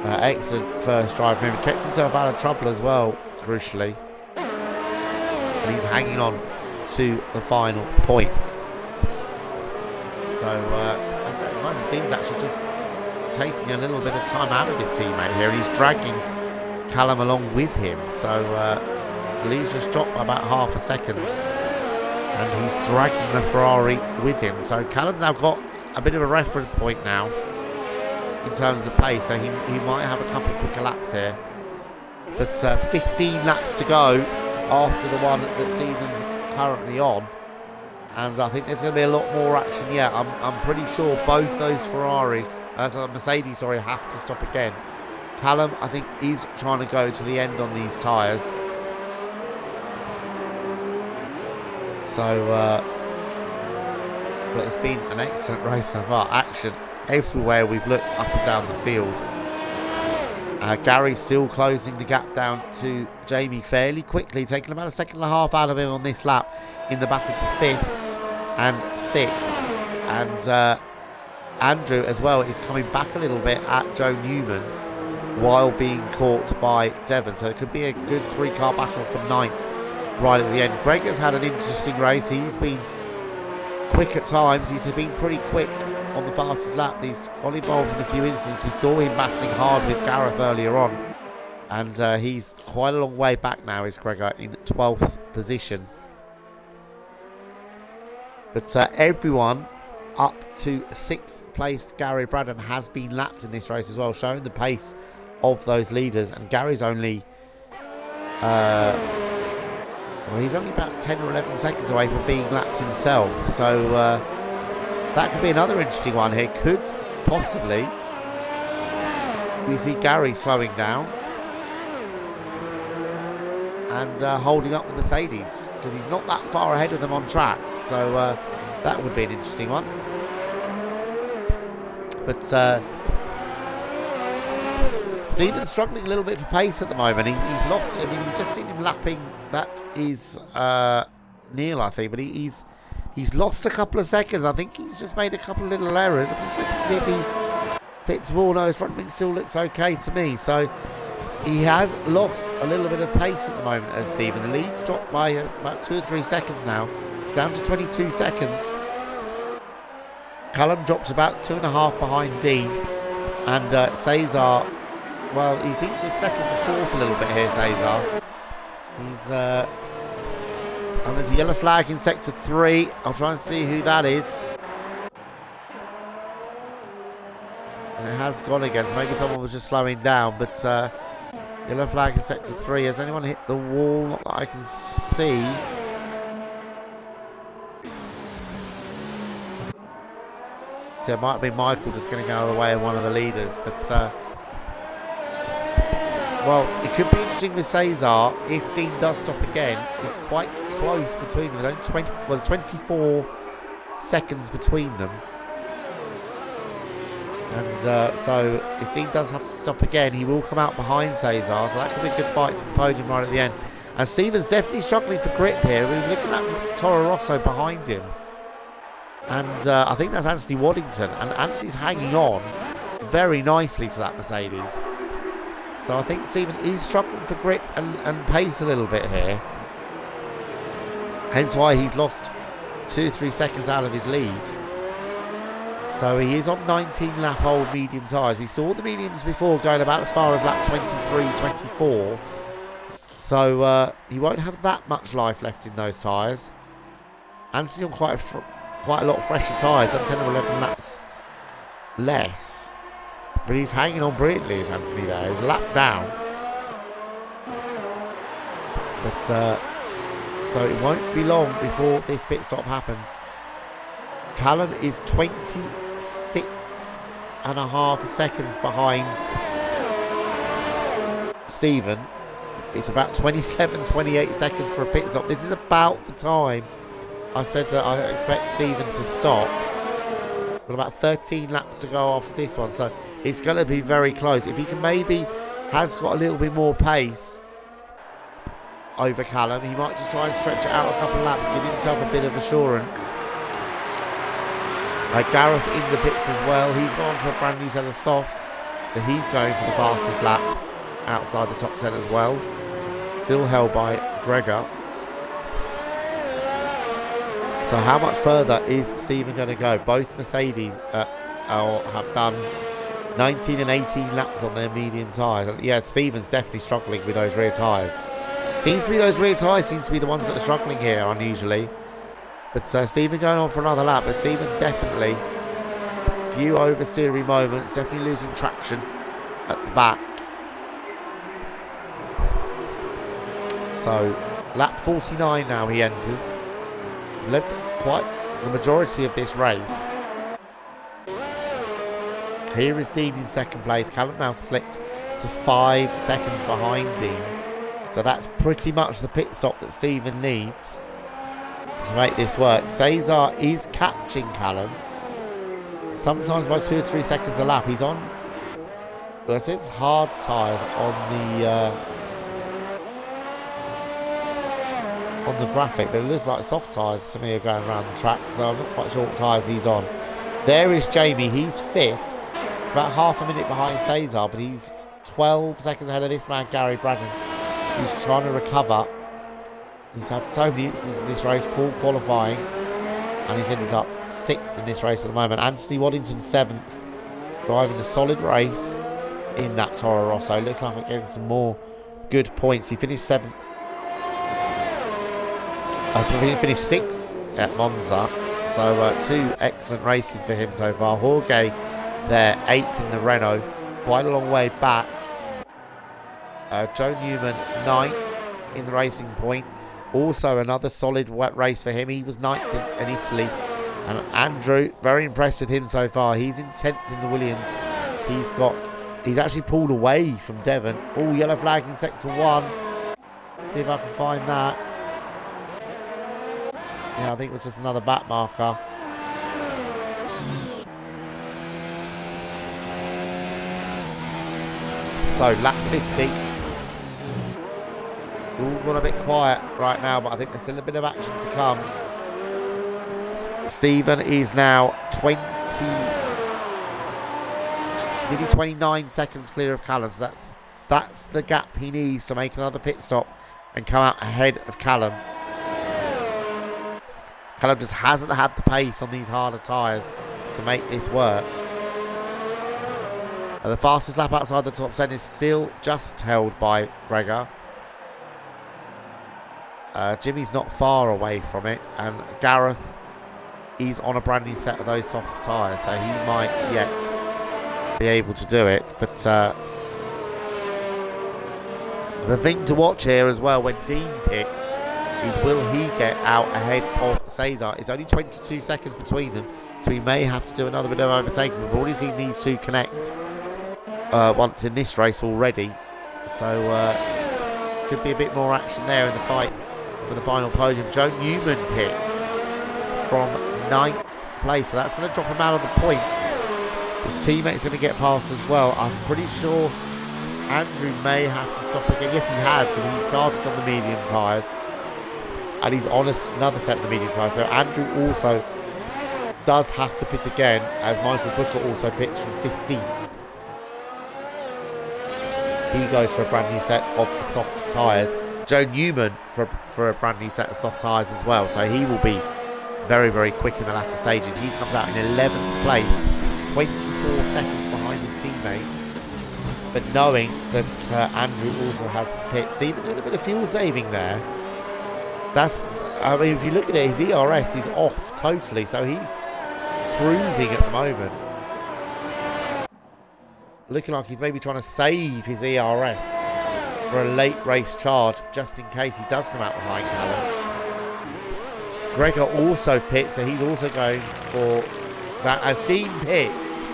Excellent first drive for him. He kept himself out of trouble as well, crucially, and he's hanging on to the final point. So at the moment, Dean's actually just taking a little bit of time out of his teammate here, and he's dragging Callum along with him. So Lee's just dropped by about half a second, and he's dragging the Ferrari with him. So Callum's now got a bit of a reference point now in terms of pace, so he might have a couple of quicker laps here. But 15 laps to go after the one that Stephen's currently on. And I think there's going to be a lot more action yet. I'm pretty sure both those Mercedes, have to stop again. Callum, I think, is trying to go to the end on these tyres. So, but it's been an excellent race so far. Action everywhere we've looked up and down the field. Gary's still closing the gap down to Jamie fairly quickly, taking about a second and a half out of him on this lap in the battle for 5th and 6th. And Andrew as well is coming back a little bit at Joe Newman while being caught by Devon. So it could be a good 3-car battle for 9th right at the end. Greg has had an interesting race. He's been quick at times. He's been pretty quick on the fastest lap. He's got involved in a few instances. We saw him battling hard with Gareth earlier on. And he's quite a long way back now, is Gregor, in 12th position. But everyone up to 6th place, Gary Braddon, has been lapped in this race as well, showing the pace of those leaders. And Gary's only... he's only about 10 or 11 seconds away from being lapped himself. So that could be another interesting one here. Could possibly we see Gary slowing down and holding up the Mercedes, because he's not that far ahead of them on track. So that would be an interesting one. But Stephen's struggling a little bit for pace at the moment. He's lost. I mean, we've just seen him lapping. That is Neil, I think, but he's lost a couple of seconds. I think he's just made a couple of little errors. I'm just looking to see if he's hit the wall. No, his front wing still looks okay to me. So he has lost a little bit of pace at the moment as Stephen. The lead's dropped by about 2 or 3 seconds now, down to 22 seconds. Callum drops about 2.5 behind Dean, and Cesar, well, he seems to have settled for 4th a little bit here, Cesar. He's and there's a yellow flag in sector 3. I'll try and see who that is. And it has gone again, so maybe someone was just slowing down. But yellow flag in sector 3. Has anyone hit the wall? Not that I can see. So it might have been Michael just getting out of the way of one of the leaders. But well, it could be interesting with Cesar if Dean does stop again. It's quite close between them. There's only 24 seconds between them. And so if Dean does have to stop again, he will come out behind Cesar. So that could be a good fight for the podium right at the end. And Stephen's definitely struggling for grip here. We're looking at Toro Rosso behind him. And I think that's Anthony Waddington. And Anthony's hanging on very nicely to that Mercedes. So I think Stephen is struggling for grip and pace a little bit here. Hence why he's lost 2 or 3 seconds out of his lead. So he is on 19 lap old medium tyres. We saw the mediums before going about as far as lap 23, 24. So he won't have that much life left in those tyres. Anthony on quite a lot fresher tyres, done 10 or 11 laps less. But he's hanging on brilliantly, is Anthony there. He's a lap down. But so it won't be long before this pit stop happens. Callum is 26.5 seconds behind Stephen. It's about 27, 28 seconds for a pit stop. This is about the time I said that I expect Stephen to stop. Got about 13 laps to go after this one, so it's going to be very close. If he can has got a little bit more pace over Callum, he might just try and stretch it out a couple of laps, give himself a bit of assurance. Gareth in the pits as well. He's gone to a brand new set of softs, so he's going for the fastest lap outside the top 10 as well. Still held by Gregor. So how much further is Stephen going to go? Both Mercedes have done 19 and 18 laps on their medium tyres. Yeah, Stephen's definitely struggling with those rear tyres. Seems to be those rear tyres seems to be the ones that are struggling here, unusually. But Stephen going on for another lap. But Stephen definitely, few oversteering moments, definitely losing traction at the back. So lap 49 now he enters. He's led quite the majority of this race. Here is Dean in second place. Callum now slipped to 5 seconds behind Dean. So that's pretty much the pit stop that Stephen needs to make this work. Cesar is catching Callum. Sometimes by 2 or 3 seconds a lap. He's on, well, it says hard tyres on the graphic, but it looks like soft tyres to me are going around the track, so I'm not quite sure what tyres he's on. There is Jamie. He's 5th. It's about half a minute behind Cesar, but he's 12 seconds ahead of this man, Gary Braddon, who's trying to recover. He's had so many instances in this race, poor qualifying, and he's ended up 6th in this race at the moment. Anthony Waddington 7th, driving a solid race in that Toro Rosso. Looking like getting some more good points. He finished 7th. He finished 6th at Monza, so 2 excellent races for him so far. Jorge there, 8th in the Renault, quite a long way back. Joe Newman 9th in the Racing Point, also another solid wet race for him. He was 9th in Italy. And Andrew, very impressed with him so far. He's in 10th in the Williams. He's actually pulled away from Devon. Oh, yellow flag in sector 1. See if I can find that. Yeah, I think it was just another back marker. So, lap 50. It's all gone a bit quiet right now, but I think there's still a bit of action to come. Stephen is now nearly 29 seconds clear of Callum. So that's the gap he needs to make another pit stop and come out ahead of Callum. Callum just hasn't had the pace on these harder tyres to make this work. The fastest lap outside the top 10 is still just held by Gregor. Jimmy's not far away from it, and Gareth is on a brand new set of those soft tyres, so he might yet be able to do it. But the thing to watch here as well when Dean pits is, will he get out ahead of Cesar? It's only 22 seconds between them, so he may have to do another bit of overtaking. We've already seen these two connect once in this race already, so could be a bit more action there in the fight for the final podium. Joe Newman pits from 9th place, so that's going to drop him out of the points. His teammate's going to get past as well. I'm pretty sure Andrew may have to stop again. Yes, he has, because he started on the medium tyres and he's on another set of the medium tyres, so Andrew also does have to pit again, as Michael Booker also pits from 15th. He goes for a brand new set of the soft tyres. Joe Newman for a brand new set of soft tyres as well, so he will be very, very quick in the latter stages. He comes out in 11th place, 24 seconds behind his teammate, but knowing that Andrew also has to pit. Stephen doing a bit of fuel saving there. I mean, if you look at it, his ERS is off totally, so he's cruising at the moment. Looking like he's maybe trying to save his ERS for a late race charge, just in case he does come out behind Callum. Gregor also pits, so he's also going for that as Dean pits.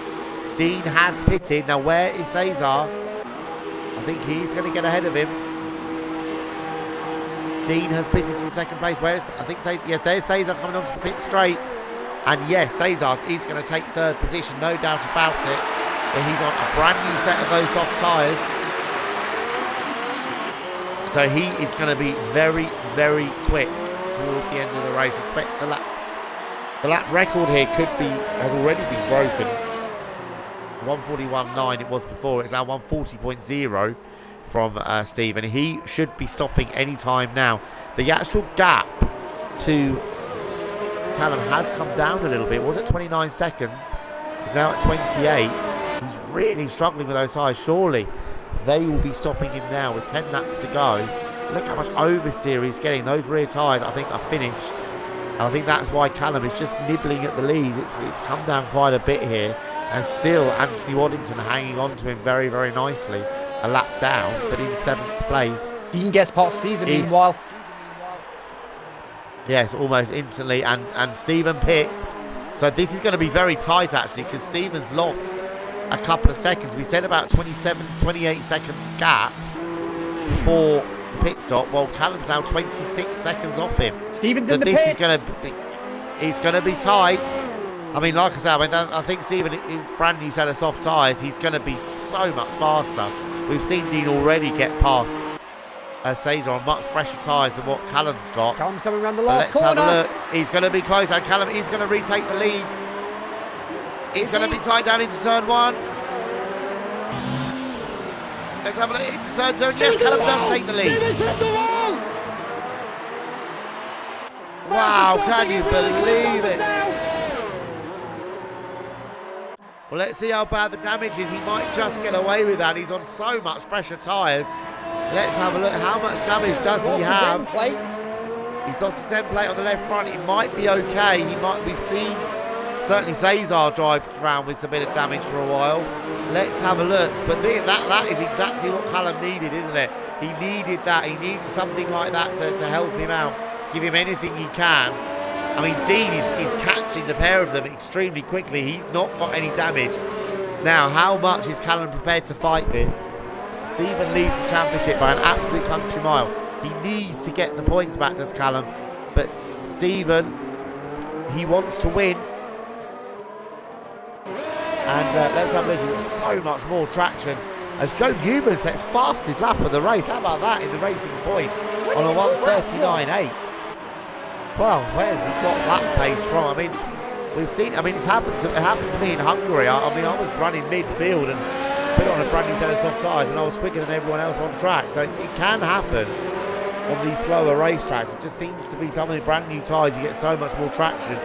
Dean has pitted. Now, where is Cesar? I think he's going to get ahead of him. Dean has pitted from 2nd place. Where's, I think, Cesar, yes, there's Cesar coming onto the pit straight. And yes, Cesar is going to take 3rd position, no doubt about it. But he's on a brand new set of those soft tyres. So he is going to be very, very quick toward the end of the race. Expect the lap record here has already been broken. 141.9 it was before. It's now 140.0 from Stephen. He should be stopping any time now. The actual gap to Callum has come down a little bit. It was at 29 seconds. He's now at 28. He's really struggling with those tyres. Surely they will be stopping him now with 10 laps to go. Look how much oversteer he's getting. Those rear tyres, I think, are finished. And I think that's why Callum is just nibbling at the lead. It's come down quite a bit here. And still, Anthony Waddington hanging on to him very, very nicely. A lap down, but in 7th place. Dean gets past Caesar, meanwhile. Yes, almost instantly. And Stephen pits. So this is going to be very tight, actually, because Stephen's lost a couple of seconds. We said about 27, 28 second gap for the pit stop. Well, Callum's now 26 seconds off him. Stephen's so in the this pits. It's going to be tight. I mean, like I said, I think Stephen, brand new set of soft tyres, he's going to be so much faster. We've seen Dean already get past Cesar on much fresher tyres than what Callum's got. Callum's coming around the last corner. corner. Have a look. He's going to be close, and Callum is going to retake the lead. He's going to be tied down into turn 1. Let's have a look into turn 2. Yes, Callum does take the lead. Wow, can you believe it? Well, let's see how bad the damage is. He might just get away with that. He's on so much fresher tyres. Let's have a look. How much damage does he have? He's lost the stem plate on the left front. He might be okay. We've seen certainly Cesar drive around with a bit of damage for a while. Let's have a look. But that is exactly what Callum needed, isn't it? He needed that. He needed something like that to help him out. Give him anything he can. I mean, Dean is catching the pair of them extremely quickly. He's not got any damage. Now, how much is Callum prepared to fight this? Stephen leads the championship by an absolute country mile. He needs to get the points back, does Callum. But Stephen, he wants to win. And let's have a look. He's got so much more traction. As Joe Newman sets fastest lap of the race. How about that in the Racing Point on a 1:39.8? Well, where's he got that pace from? I mean, we've seen. I mean, it happened to me in Hungary. I mean, I was running midfield and put on a brand new set of soft tyres, and I was quicker than everyone else on track. So it can happen on these slower racetracks. It just seems to be some of the brand new tyres. You get so much more traction.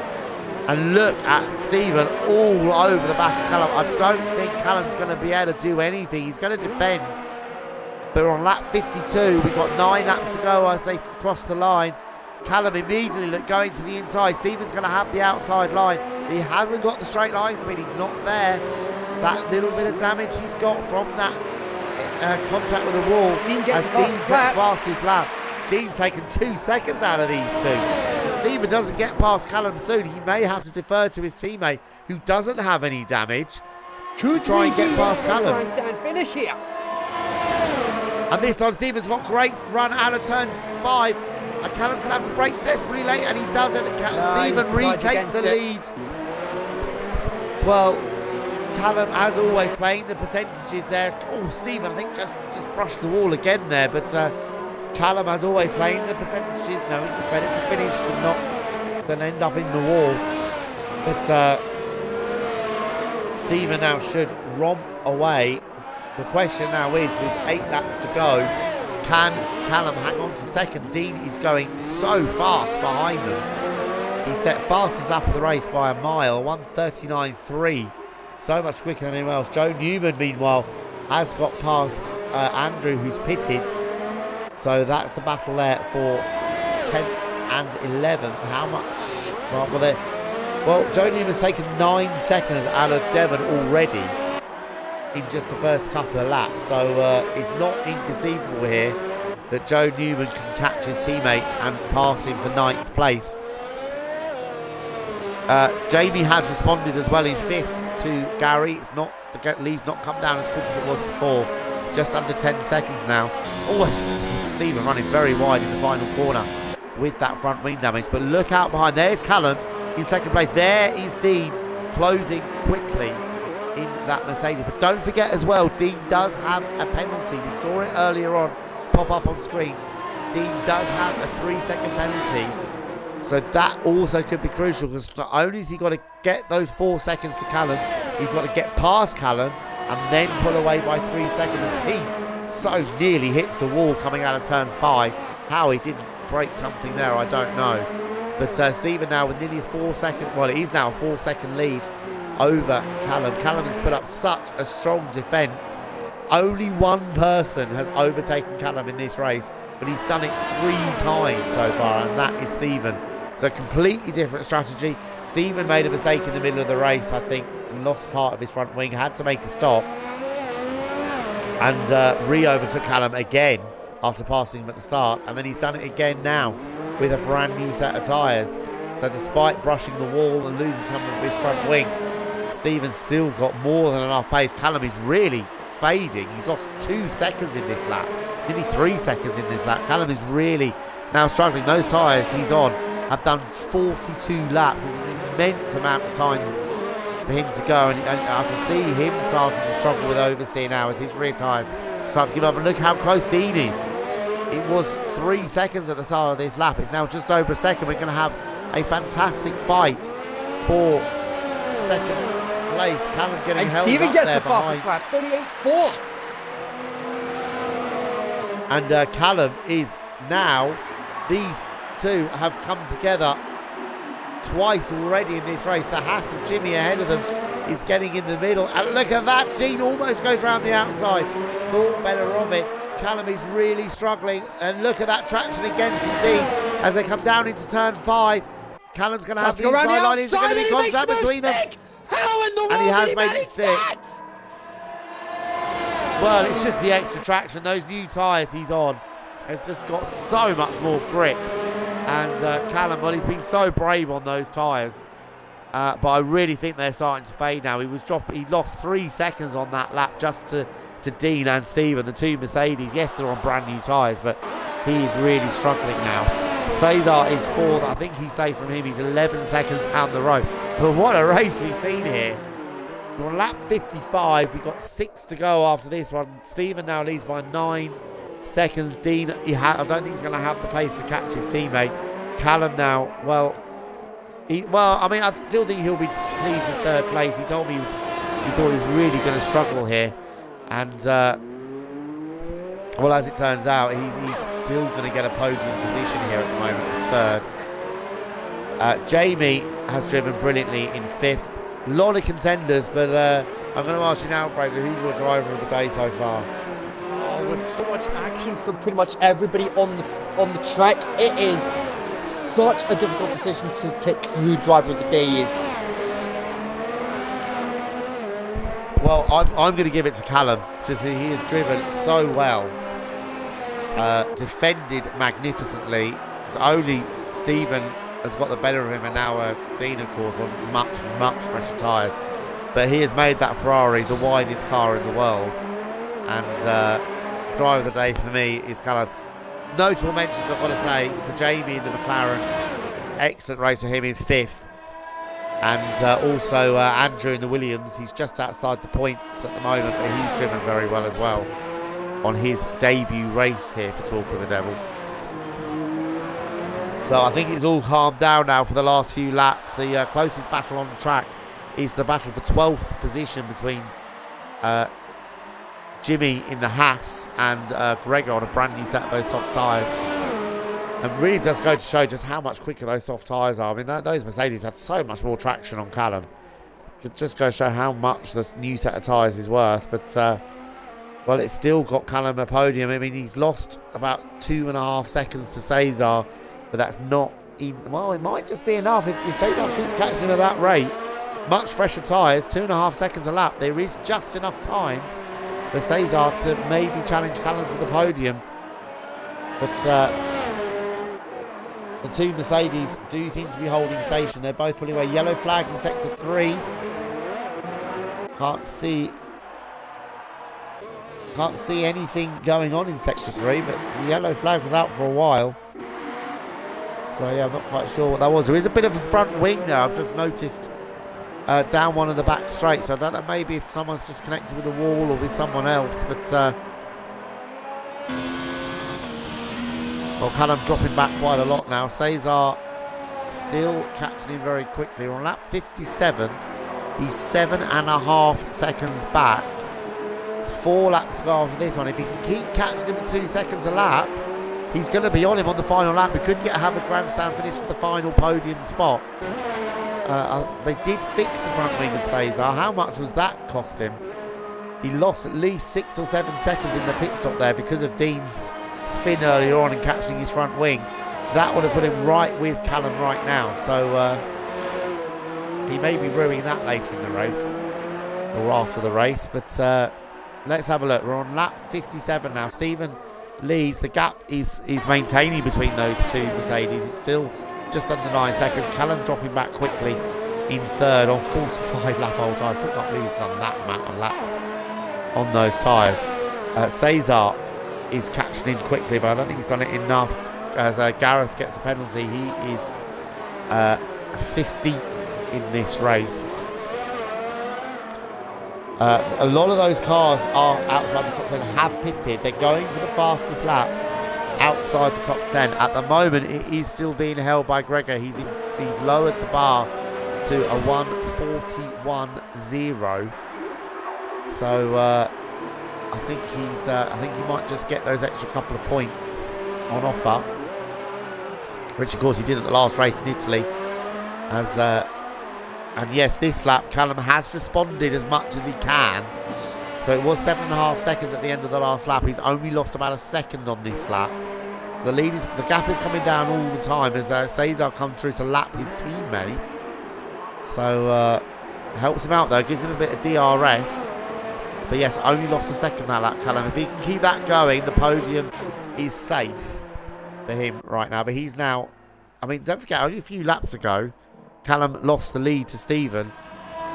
And look at Stephen all over the back of Callum. I don't think Callum's going to be able to do anything. He's going to defend. But on lap 52, we've got 9 laps to go as they cross the line. Callum immediately going to the inside. Stephen's going to have the outside line. He hasn't got the straight line speed. He's not there. That little bit of damage he's got from that contact with the wall as Dean sets fastest lap. Dean's taken 2 seconds out of these two. If Stephen doesn't get past Callum soon, he may have to defer to his teammate who doesn't have any damage to try and get past Callum. Finish here. And this time Stephen's got great run out of turn 5. And Callum's going to have to brake desperately late, and he doesn't. Stephen retakes the lead. Well, Callum, as always, playing the percentages there. Oh, Stephen, I think just brushed the wall again there. But Callum, as always, playing the percentages, knowing it's better to finish than end up in the wall. But Stephen now should romp away. The question now is, with 8 laps to go, can Callum hang on to second? Dean is going so fast behind them. He set fastest lap of the race by a mile, 1:39.3. So much quicker than anyone else. Joe Newman, meanwhile, has got past Andrew, who's pitted. So that's the battle there for 10th and 11th. How much? Well, Joe Newman's taken 9 seconds out of Devon already in just the first couple of laps. So it's not inconceivable here that Joe Newman can catch his teammate and pass him for 9th place. Jamie has responded as well in 5th to Gary. The lead's not come down as quick as it was before. Just under 10 seconds now. Always Stephen running very wide in the final corner with that front wing damage. But look out behind. There's Callum in second place. There is Dean closing quickly in that Mercedes. But don't forget as well, Dean does have a penalty. We saw it earlier on pop up on screen. Dean does have a 3-second penalty. So that also could be crucial, because not only has he got to get those 4 seconds to Callum, he's got to get past Callum and then pull away by 3 seconds. His team so nearly hits the wall coming out of turn 5. How he didn't break something there, I don't know. But Stephen now with nearly a 4-second, well, it is now a 4-second lead over Callum. Callum has put up such a strong defence. Only one person has overtaken Callum in this race, but he's done it 3 times so far, and that is Stephen. So completely different strategy. Stephen made a mistake in the middle of the race, I think, and lost part of his front wing, had to make a stop, and re-overtook Callum again after passing him at the start, and then he's done it again now. with a brand new set of tyres. So despite brushing the wall and losing some of his front wing, Stephen's still got more than enough pace. Callum is really fading. He's lost 2 seconds in this lap, nearly 3 seconds in this lap. Callum is really now struggling. Those tyres he's on have done 42 laps. It's an immense amount of time for him to go, and I can see him starting to struggle with oversteer now as his rear tyres start to give up. And look how close Dean is. It was 3 seconds at the start of this lap. It's now just over a second. We're going to have a fantastic fight for second place. Callum getting held Stephen up gets there the fastest lap, 38.4. And Callum is now, these two have come together twice already in this race. The Haas of Jimmy ahead of them is getting in the middle. And look at that, Gene almost goes around the outside. Thought better of it. Callum is really struggling. And look at that traction again from Dean as they come down into turn 5. Callum's going to have the inside line. Is there going to be contact between them? How in the world And he has did made manage it stick. that? Well, it's just the extra traction. Those new tyres he's on have just got so much more grip. And Callum, well, he's been so brave on those tyres. But I really think they're starting to fade now. He lost 3 seconds on that lap just to Dean and Stephen, the two Mercedes. Yes, they're on brand new tyres, but he is really struggling now. Cesar is 4th. I think he's safe from him. He's 11 seconds down the road. But what a race we've seen here. We're on lap 55. We've got 6 to go after this one. Stephen now leads by 9 seconds. Dean, I don't think he's going to have the pace to catch his teammate. Callum now, I mean, I still think he'll be pleased with 3rd place. He told me he thought he was really going to struggle here. And, well, as it turns out, he's still going to get a podium position here at the moment, 3rd. Jamie has driven brilliantly in 5th. A lot of contenders, but I'm going to ask you now, Fraser, who's your driver of the day so far? Oh, with so much action from pretty much everybody on the track, it is such a difficult decision to pick who driver of the day is. Well, I'm going to give it to Callum, just he has driven so well, defended magnificently. It's only Stephen has got the better of him, and now Dean, of course, on much fresher tyres. But he has made that Ferrari the widest car in the world. And driver of the day for me is Callum. Notable mentions, I've got to say, for Jamie in the McLaren. Excellent race for him in 5th. And also Andrew in the Williams. He's just outside the points at the moment, but he's driven very well as well on his debut race here for Talk of the Devil. So I think it's all calmed down now for the last few laps. The closest battle on the track is the battle for 12th position between Jimmy in the Haas and Gregor on a brand new set of those soft tyres. And really does go to show just how much quicker those soft tyres are. I mean, those Mercedes had so much more traction on Callum. It just goes to show how much this new set of tyres is worth. But, well, it's still got Callum a podium. I mean, he's lost about 2.5 seconds to Cesar. But that's not even... Well, it might just be enough if Cesar keeps catching him at that rate. Much fresher tyres, 2.5 seconds a lap. There is just enough time for Cesar to maybe challenge Callum for the podium. But the two Mercedes do seem to be holding station. They're both pulling away. Yellow flag in sector 3. Can't see anything going on in sector 3, but the yellow flag was out for a while. So yeah, I'm not quite sure what that was. There is a bit of a front wing there. I've just noticed down one of the back straight. So I don't know maybe if someone's just connected with the wall or with someone else. But well, Callum dropping back quite a lot now. Cesar still catching him very quickly. We're on lap 57. He's 7.5 seconds back. It's 4 laps to go after this one. If he can keep catching him at 2 seconds a lap, he's going to be on him on the final lap. We could have a grandstand finish for the final podium spot. They did fix the front wing of Cesar. How much was that cost him? He lost at least 6 or 7 seconds in the pit stop there because of Dean's spin earlier on and catching his front wing. That would have put him right with Callum right now. So he may be ruining that later in the race or after the race. But let's have a look. We're on lap 57 now. Stephen leads. The gap is maintaining between those two Mercedes. It's still just under 9 seconds. Callum dropping back quickly in third on 45 lap old tyres. Still can't believe he's gone that amount of laps on those tyres. Cesar is catching in quickly, but I don't think he's done it enough. As Gareth gets a penalty, he is 15th in this race. A lot of those cars are outside the top 10, have pitted. They're going for the fastest lap outside the top 10. At the moment, it is still being held by Gregor. He's lowered the bar to a 1:41.0. So I think he might just get those extra couple of points on offer, which of course he did at the last race in Italy. And yes, this lap Callum has responded as much as he can. So it was 7.5 seconds at the end of the last lap. He's only lost about a second on this lap. So the gap is coming down all the time as Cesar comes through to lap his teammate. So helps him out though, gives him a bit of DRS. But yes, only lost a second that lap, Callum. If he can keep that going, the podium is safe for him right now. But he's now, I mean, don't forget, only a few laps ago, Callum lost the lead to Stephen.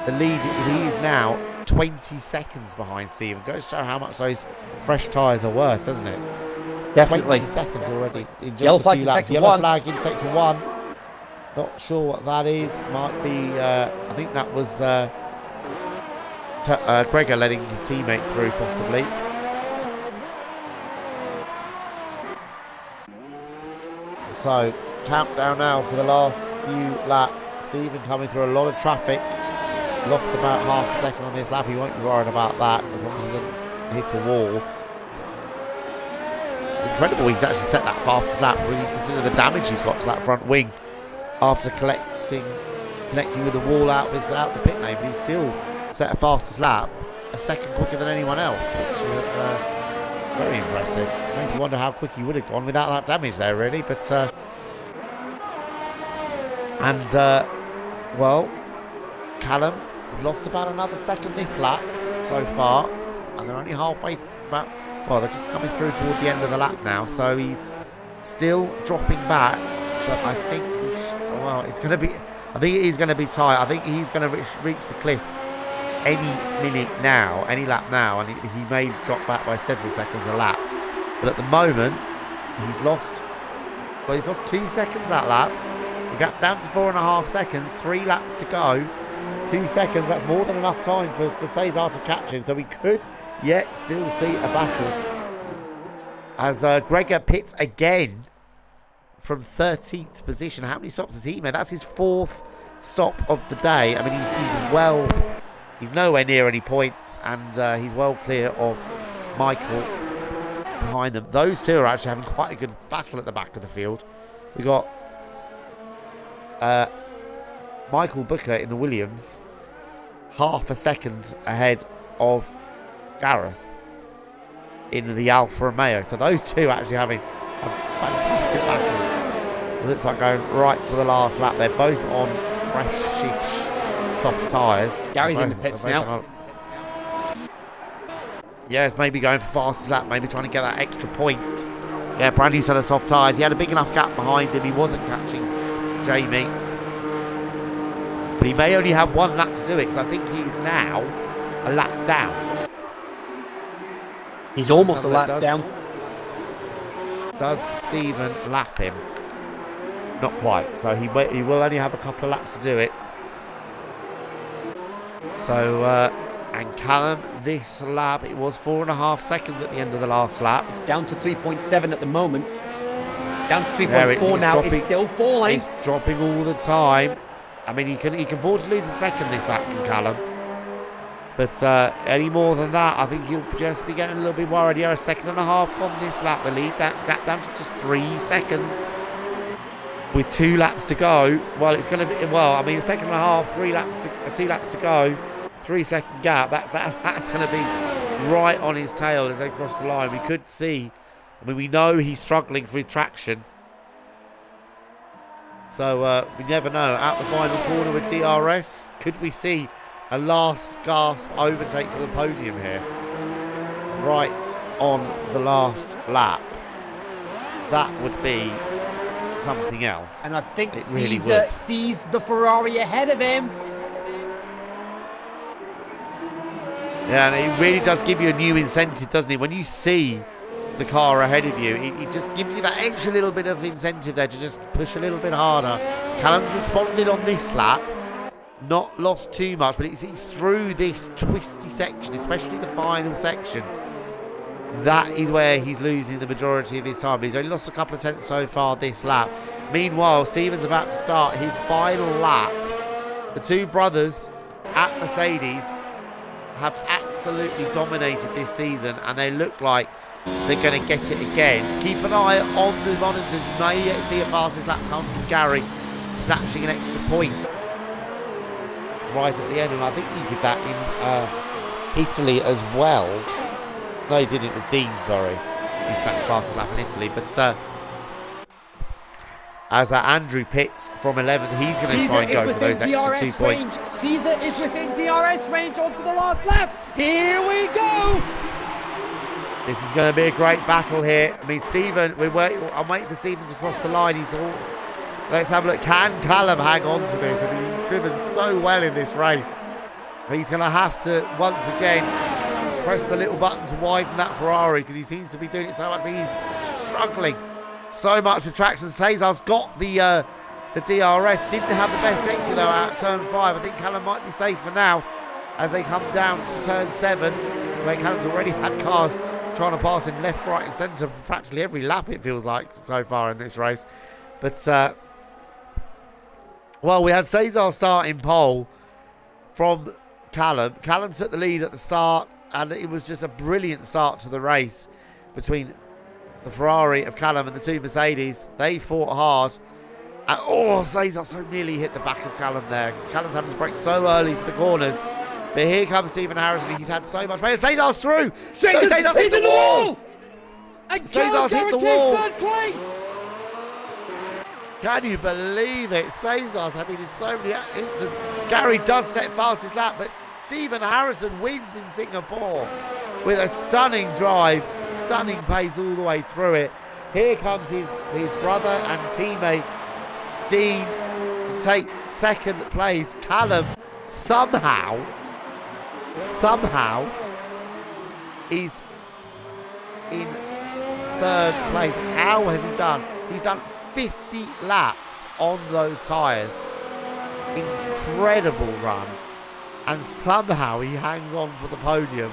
The lead, he is now 20 seconds behind Stephen. Goes to show how much those fresh tyres are worth, doesn't it? Definitely. 20 seconds already in just Yellow a flag few in laps. sector Yellow one. flag in sector 1. Not sure what that is. Might be, I think that was Gregor letting his teammate through, possibly. So, countdown now to the last few laps. Stephen coming through a lot of traffic. Lost about half a second on this lap. He won't be worried about that as long as he doesn't hit a wall. It's incredible he's actually set that fastest lap when you consider the damage he's got to that front wing after connecting with the wall out the pit lane. But he's still set a fastest lap a second quicker than anyone else, which is very impressive. Makes you wonder how quick he would have gone without that damage there, really. But well, Callum has lost about another second this lap so far, and they're only halfway back. Well, they're just coming through toward the end of the lap now, so he's still dropping back. But I think it's going to be. I think he's going to be tight. I think he's going to reach the cliff any minute now, any lap now, and he may drop back by several seconds a lap. But at the moment, he's lost 2 seconds that lap. He got down to 4.5 seconds, 3 laps to go. 2 seconds, that's more than enough time for Cesar to catch him. So we could yet still see a battle. As Gregor pits again from 13th position. How many stops has he made? That's his 4th stop of the day. I mean, he's nowhere near any points, and he's well clear of Michael behind them. Those two are actually having quite a good battle at the back of the field. We got Michael Booker in the Williams, half a second ahead of Gareth in the Alfa Romeo. So those two actually having a fantastic battle. It looks like going right to the last lap. They're both on freshish soft tyres. Gary's in the pits now. Yeah, it's maybe going for fastest lap, maybe trying to get that extra point. Yeah, brand new set of soft tyres. He had a big enough gap behind him. He wasn't catching Jamie. But he may only have 1 lap to do it, because I think he's now a lap down. He's almost a lap down. Does Stephen lap him? Not quite. So he will only have a couple of laps to do it. So, and Callum, this lap, it was 4.5 seconds at the end of the last lap. It's down to 3.7 at the moment. Down to 3.4 now. It's still falling. It's dropping all the time. I mean, he can afford to lose a second this lap, can Callum. But any more than that, I think he'll just be getting a little bit worried. Yeah, 1.5 seconds gone this lap. The lead that down to just 3 seconds with 2 laps to go. Well, it's going to be, well, I mean, 1.5 seconds, 2 laps to go, 3 second gap. That's going to be right on his tail as they cross the line. We could see, I mean, we know he's struggling for traction. So we never know. Out the final corner with DRS, could we see a last gasp overtake for the podium here? Right on the last lap, that would be something else. And I think it really Caesar would. sees the Ferrari ahead of him. Yeah, and it really does give you a new incentive, doesn't it? When you see the car ahead of you, it just gives you that extra little bit of incentive there to just push a little bit harder. Callum's responded on this lap, not lost too much, but it's through this twisty section, especially the final section. That is where he's losing the majority of his time. He's only lost a couple of tenths so far this lap. Meanwhile, Stephen's about to start his final lap. The two brothers at Mercedes have absolutely dominated this season, and they look like they're going to get it again. Keep an eye on the monitors. You may see a fastest lap come from Gary, snatching an extra point right at the end, and I think he did that in Italy as well. No, he didn't. It was Dean, sorry. He snatched fastest lap in Italy. But as Andrew pits from 11th, he's going to try and go for those extra 2 points. Caesar is within DRS range onto the last lap. Here we go. This is going to be a great battle here. I mean, Stephen, I'm waiting for Stephen to cross the line. Let's have a look. Can Callum hang on to this? I mean, he's driven so well in this race. He's going to have to, once again, press the little button to widen that Ferrari, because he seems to be doing it so much, but he's struggling so much with traction. Cesar's got the DRS, didn't have the best exit though out of turn 5. I think Callum might be safe for now as they come down to turn 7, where Callum's already had cars trying to pass him left, right and centre for practically every lap, it feels like, so far in this race. But well, we had Cesar starting pole from Callum. Callum took the lead at the start, and it was just a brilliant start to the race between the Ferrari of Callum and the two Mercedes. They fought hard. And Cesar so nearly hit the back of Callum there. Callum's having to brake so early for the corners. But here comes Stephen Harrison. He's had so much pain. Cesar's through. Cesar's hit the wall. And Cesar's hit the wall. Third place. Can you believe it? Cesar's been in so many instances. Gary does set fastest lap, but Stephen Harrison wins in Singapore with a stunning drive, stunning pace all the way through it. Here comes his brother and teammate Dean to take second place. Callum somehow is in third place. How has he done? He's done 50 laps on those tyres. Incredible run. And somehow he hangs on for the podium.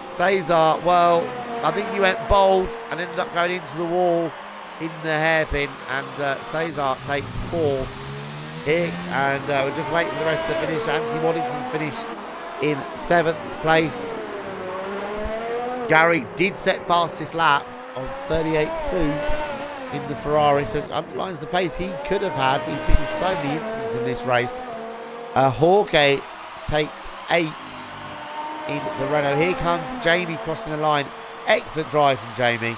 Cesar, well, I think he went bold and ended up going into the wall in the hairpin. And Cesar takes fourth here. And we're just waiting for the rest of the finish. Anthony Waddington's finished in 7th place. Gary did set fastest lap on 38.2 in the Ferrari, so it underlines the pace he could have had, but he's been in so many instances in this race. Jorge takes 8th in the Renault. Here comes Jamie crossing the line. Excellent drive from Jamie.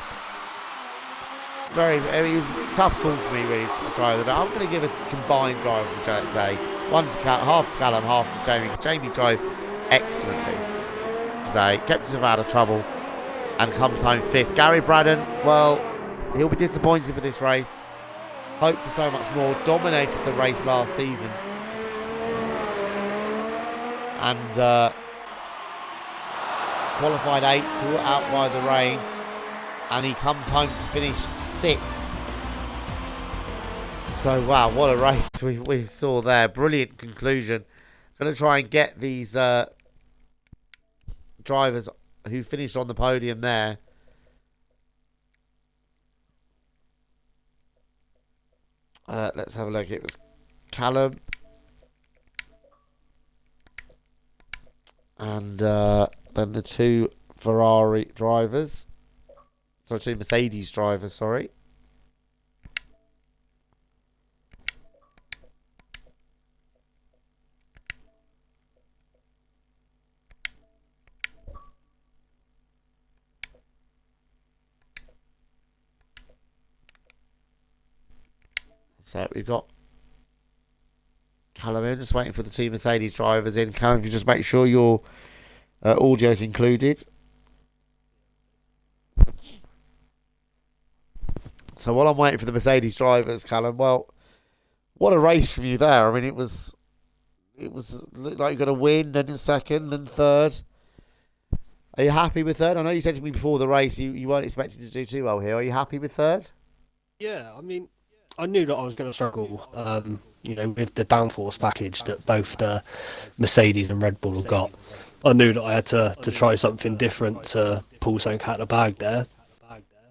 It was a tough call for me, really, to drive the day. I'm going to give a combined drive of the day. Half to Callum, half to Jamie, because Jamie drove excellently today. Kept himself out of trouble and comes home 5th. Gary Braddon, well, he'll be disappointed with this race. Hope for so much more. Dominated the race last season. And qualified 8th, caught out by the rain. And he comes home to finish 6th. So, wow, what a race we saw there. Brilliant conclusion. Going to try and get these drivers who finished on the podium there. Let's have a look. It was Callum. And then the two Ferrari drivers. Sorry, two Mercedes drivers, sorry. So we've got Callum in, just waiting for the two Mercedes drivers in. Callum, if you just make sure your audio is included. So while I'm waiting for the Mercedes drivers, Callum, well, what a race from you there. I mean, it looked like you're going to win, then in second, then third. Are you happy with third? I know you said to me before the race you weren't expecting to do too well here. Are you happy with third? Yeah, I mean, I knew that I was going to struggle, with the downforce package that both the Mercedes and Red Bull have got. I knew that I had to try something different to pull something out of the bag there.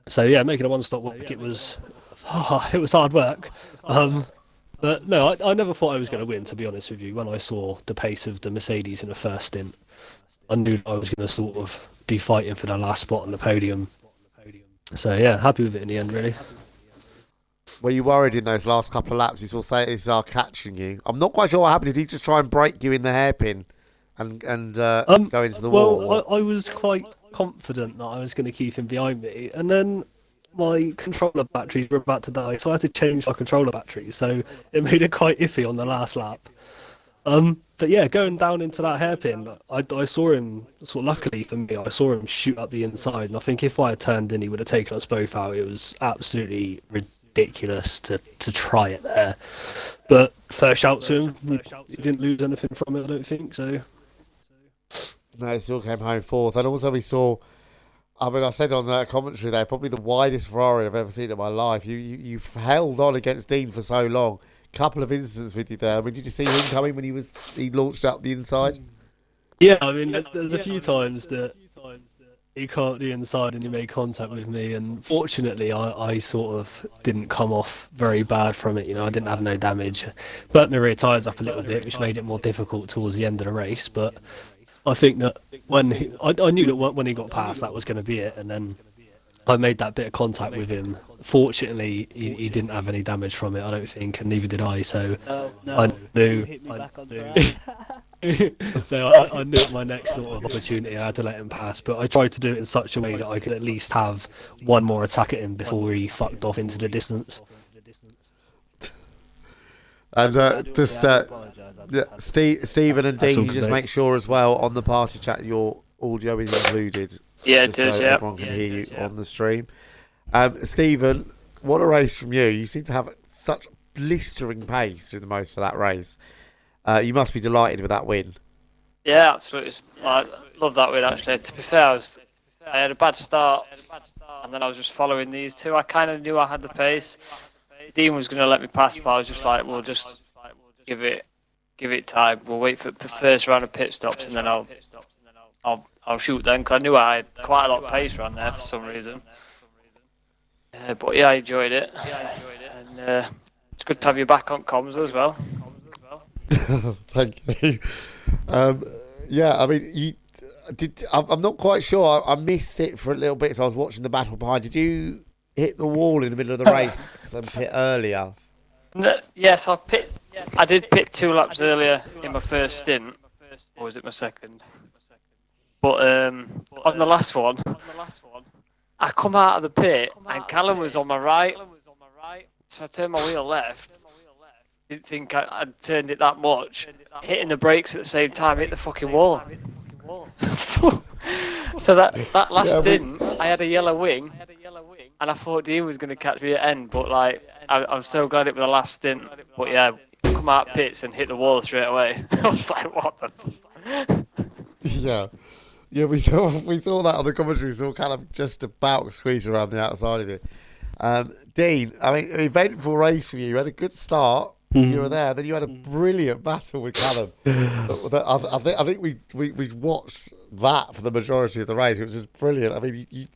So yeah, making a one-stop walk, it was hard work. But no, I never thought I was going to win, to be honest with you. When I saw the pace of the Mercedes in the first stint, I knew that I was going to sort of be fighting for the last spot on the podium. So yeah, happy with it in the end, really. Were you worried in those last couple of laps? You saw Cesar catching you. I'm not quite sure what happened. Did he just try and break you in the hairpin and go into the wall? Well, I was quite confident that I was going to keep him behind me, and then my controller batteries were about to die, so I had to change my controller batteries. So it made it quite iffy on the last lap. But yeah, going down into that hairpin, I saw him, sort of luckily for me, I saw him shoot up the inside, and I think if I had turned in, he would have taken us both out. It was absolutely ridiculous to try it there. But fair shout to him, he didn't lose anything from it, I don't think, so. No, it still came home fourth. And also we saw, I mean, I said on the commentary there, probably the widest Ferrari I've ever seen in my life. You've held on against Dean for so long. Couple of incidents with you there. I mean, did you see him coming when he launched up the inside? Yeah, I mean, there's a few times that he caught the inside and he made contact with me, and fortunately I sort of didn't come off very bad from it. I didn't have no damage. Burnt my rear tyres up a little bit, which made it more difficult towards the end of the race, but I think that I knew that when he got past, that was going to be it, and then I made that bit of contact with him. Fortunately, he didn't have any damage from it, I don't think, and neither did I, so I knew. So I knew at my next sort of opportunity I had to let him pass, but I tried to do it in such a way that I could at least have one more attack at him before he fucked off into the distance. And Stephen and Dean, you just make sure as well on the party chat your audio is included. Yeah, it does, so yeah. Everyone can hear you on the stream. Stephen, what a race from you. You seem to have such blistering pace through the most of that race. You must be delighted with that win. Yeah, absolutely. I love that win, actually. To be fair, I had a bad start, and then I was just following these two. I kind of knew I had the pace. Dean was going to let me pass, but I was just like, we'll just give it time. We'll wait for the first round of pit stops, and then I'll shoot then, because I knew I had quite a lot of pace around there for some reason. But yeah, I enjoyed it. And it's good to have you back on comms as well. Thank you. Yeah, I mean, I'm not quite sure. I missed it for a little bit, so I was watching the battle behind. Did you hit the wall in the middle of the race and pit earlier? No, yes, I did pit 2 laps earlier in my first stint, or was it my second? But on the last one, I come out of the pit and Callum was on my right, so I turned my wheel left. Didn't think I'd turned it that much. Hitting the brakes at the same time, hit the fucking wall. So that last stint, I had a yellow wing, and I thought Dean was going to catch me at end, but like I'm so glad it was the last stint. But yeah, come out pits and hit the wall straight away. I was like, what the? Yeah, we saw that on the commentary. We saw kind of just about squeeze around the outside of it. Dean, I mean, an eventful race for you. You had a good start. You were there. Then you had a brilliant battle with Callum. I think we watched that for the majority of the race. It was just brilliant. I mean, you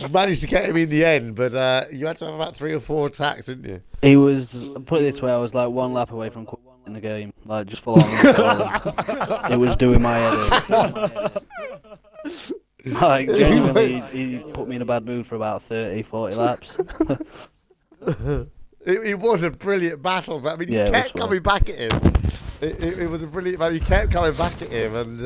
managed to get him in the end, but you had to have about 3 or 4 attacks, didn't you? He was, put it this way, I was like 1 lap away from in the game, like just full on. It was doing my head in. Like genuinely, he put me in a bad mood for about 30, 40 laps. It was a brilliant battle, but I mean, you Yeah, kept coming back at him. It was a brilliant battle. You kept coming back at him, and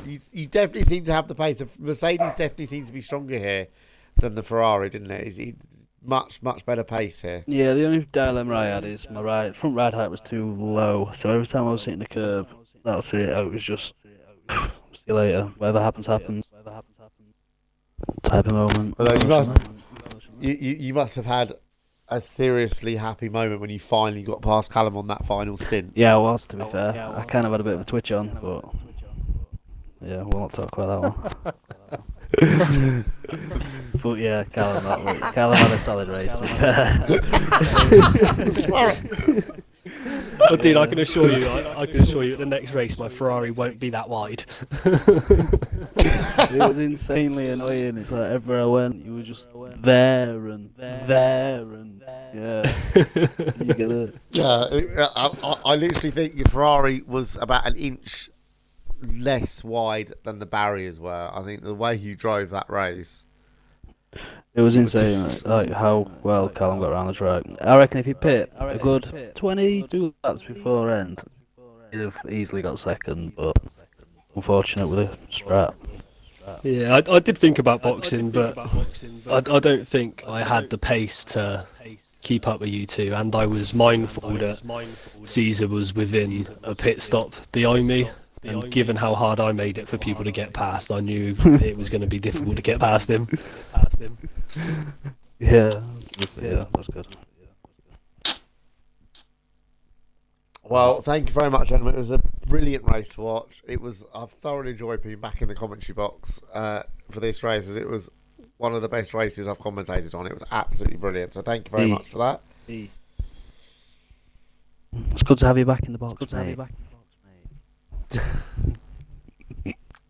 you definitely seem to have the pace. The Mercedes definitely seems to be stronger here than the Ferrari, didn't it? He's much better pace here. Yeah, the only dilemma I had is my front ride height was too low, so every time I was hitting the curb, that was it. It was just see you later. Whatever happens, happens. Type of moment. But you must have had a seriously happy moment when you finally got past Callum on that final stint. Yeah, I was, to be fair. I kind of had a bit of a twitch on, but yeah, we'll not talk about that one. But yeah, Callum had a solid race, to be fair. But Dean, I can assure you, at the next race, my Ferrari won't be that wide. It was insanely annoying. It's like everywhere I went, you were just there and yeah. You get it. Yeah, I literally think your Ferrari was about an inch less wide than the barriers were. I think the way you drove that race. It was insane, like how well Callum got around the track. I reckon if he pit a good 22 laps before end, he'd have easily got second, but unfortunate with a strap. Yeah, I did think about boxing, but I don't think I had the pace to keep up with you two, and I was mindful that Caesar was within a pit stop behind me. And given how hard I made it for people to get past, I knew it was going to be difficult to get past him. Yeah, that's good. Well, thank you very much, gentlemen. It was a brilliant race to watch. I've thoroughly enjoyed being back in the commentary box for this race, as it was one of the best races I've commentated on. It was absolutely brilliant. So thank you very much for that. It's good to have you back in the box, mate.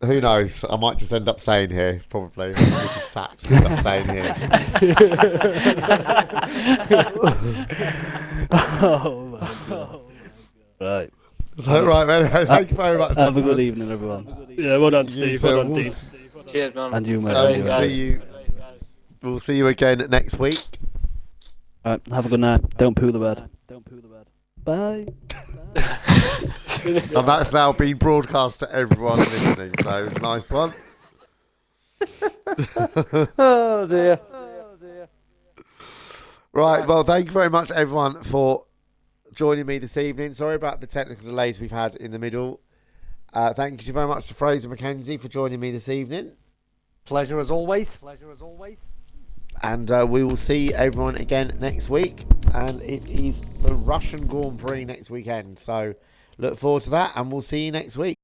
Who knows? I might just end up saying here, probably. We'll be sacked. End up saying here. Oh my god. Right. So, right, man. Thank you very much. Have a good evening, everyone. Yeah, well done, Steve. Well done, Dean. Cheers, man. And you, mate. We'll see you again next week. Alright, have a good night. Don't poo the bed. Bye. And that's now been broadcast to everyone listening, so nice one. Oh dear. Right, well, thank you very much, everyone, for joining me this evening. Sorry about the technical delays we've had in the middle. Thank you very much to Fraser McKenzie for joining me this evening. Pleasure as always. And we will see everyone again next week. And it is the Russian Grand Prix next weekend. So look forward to that, and we'll see you next week.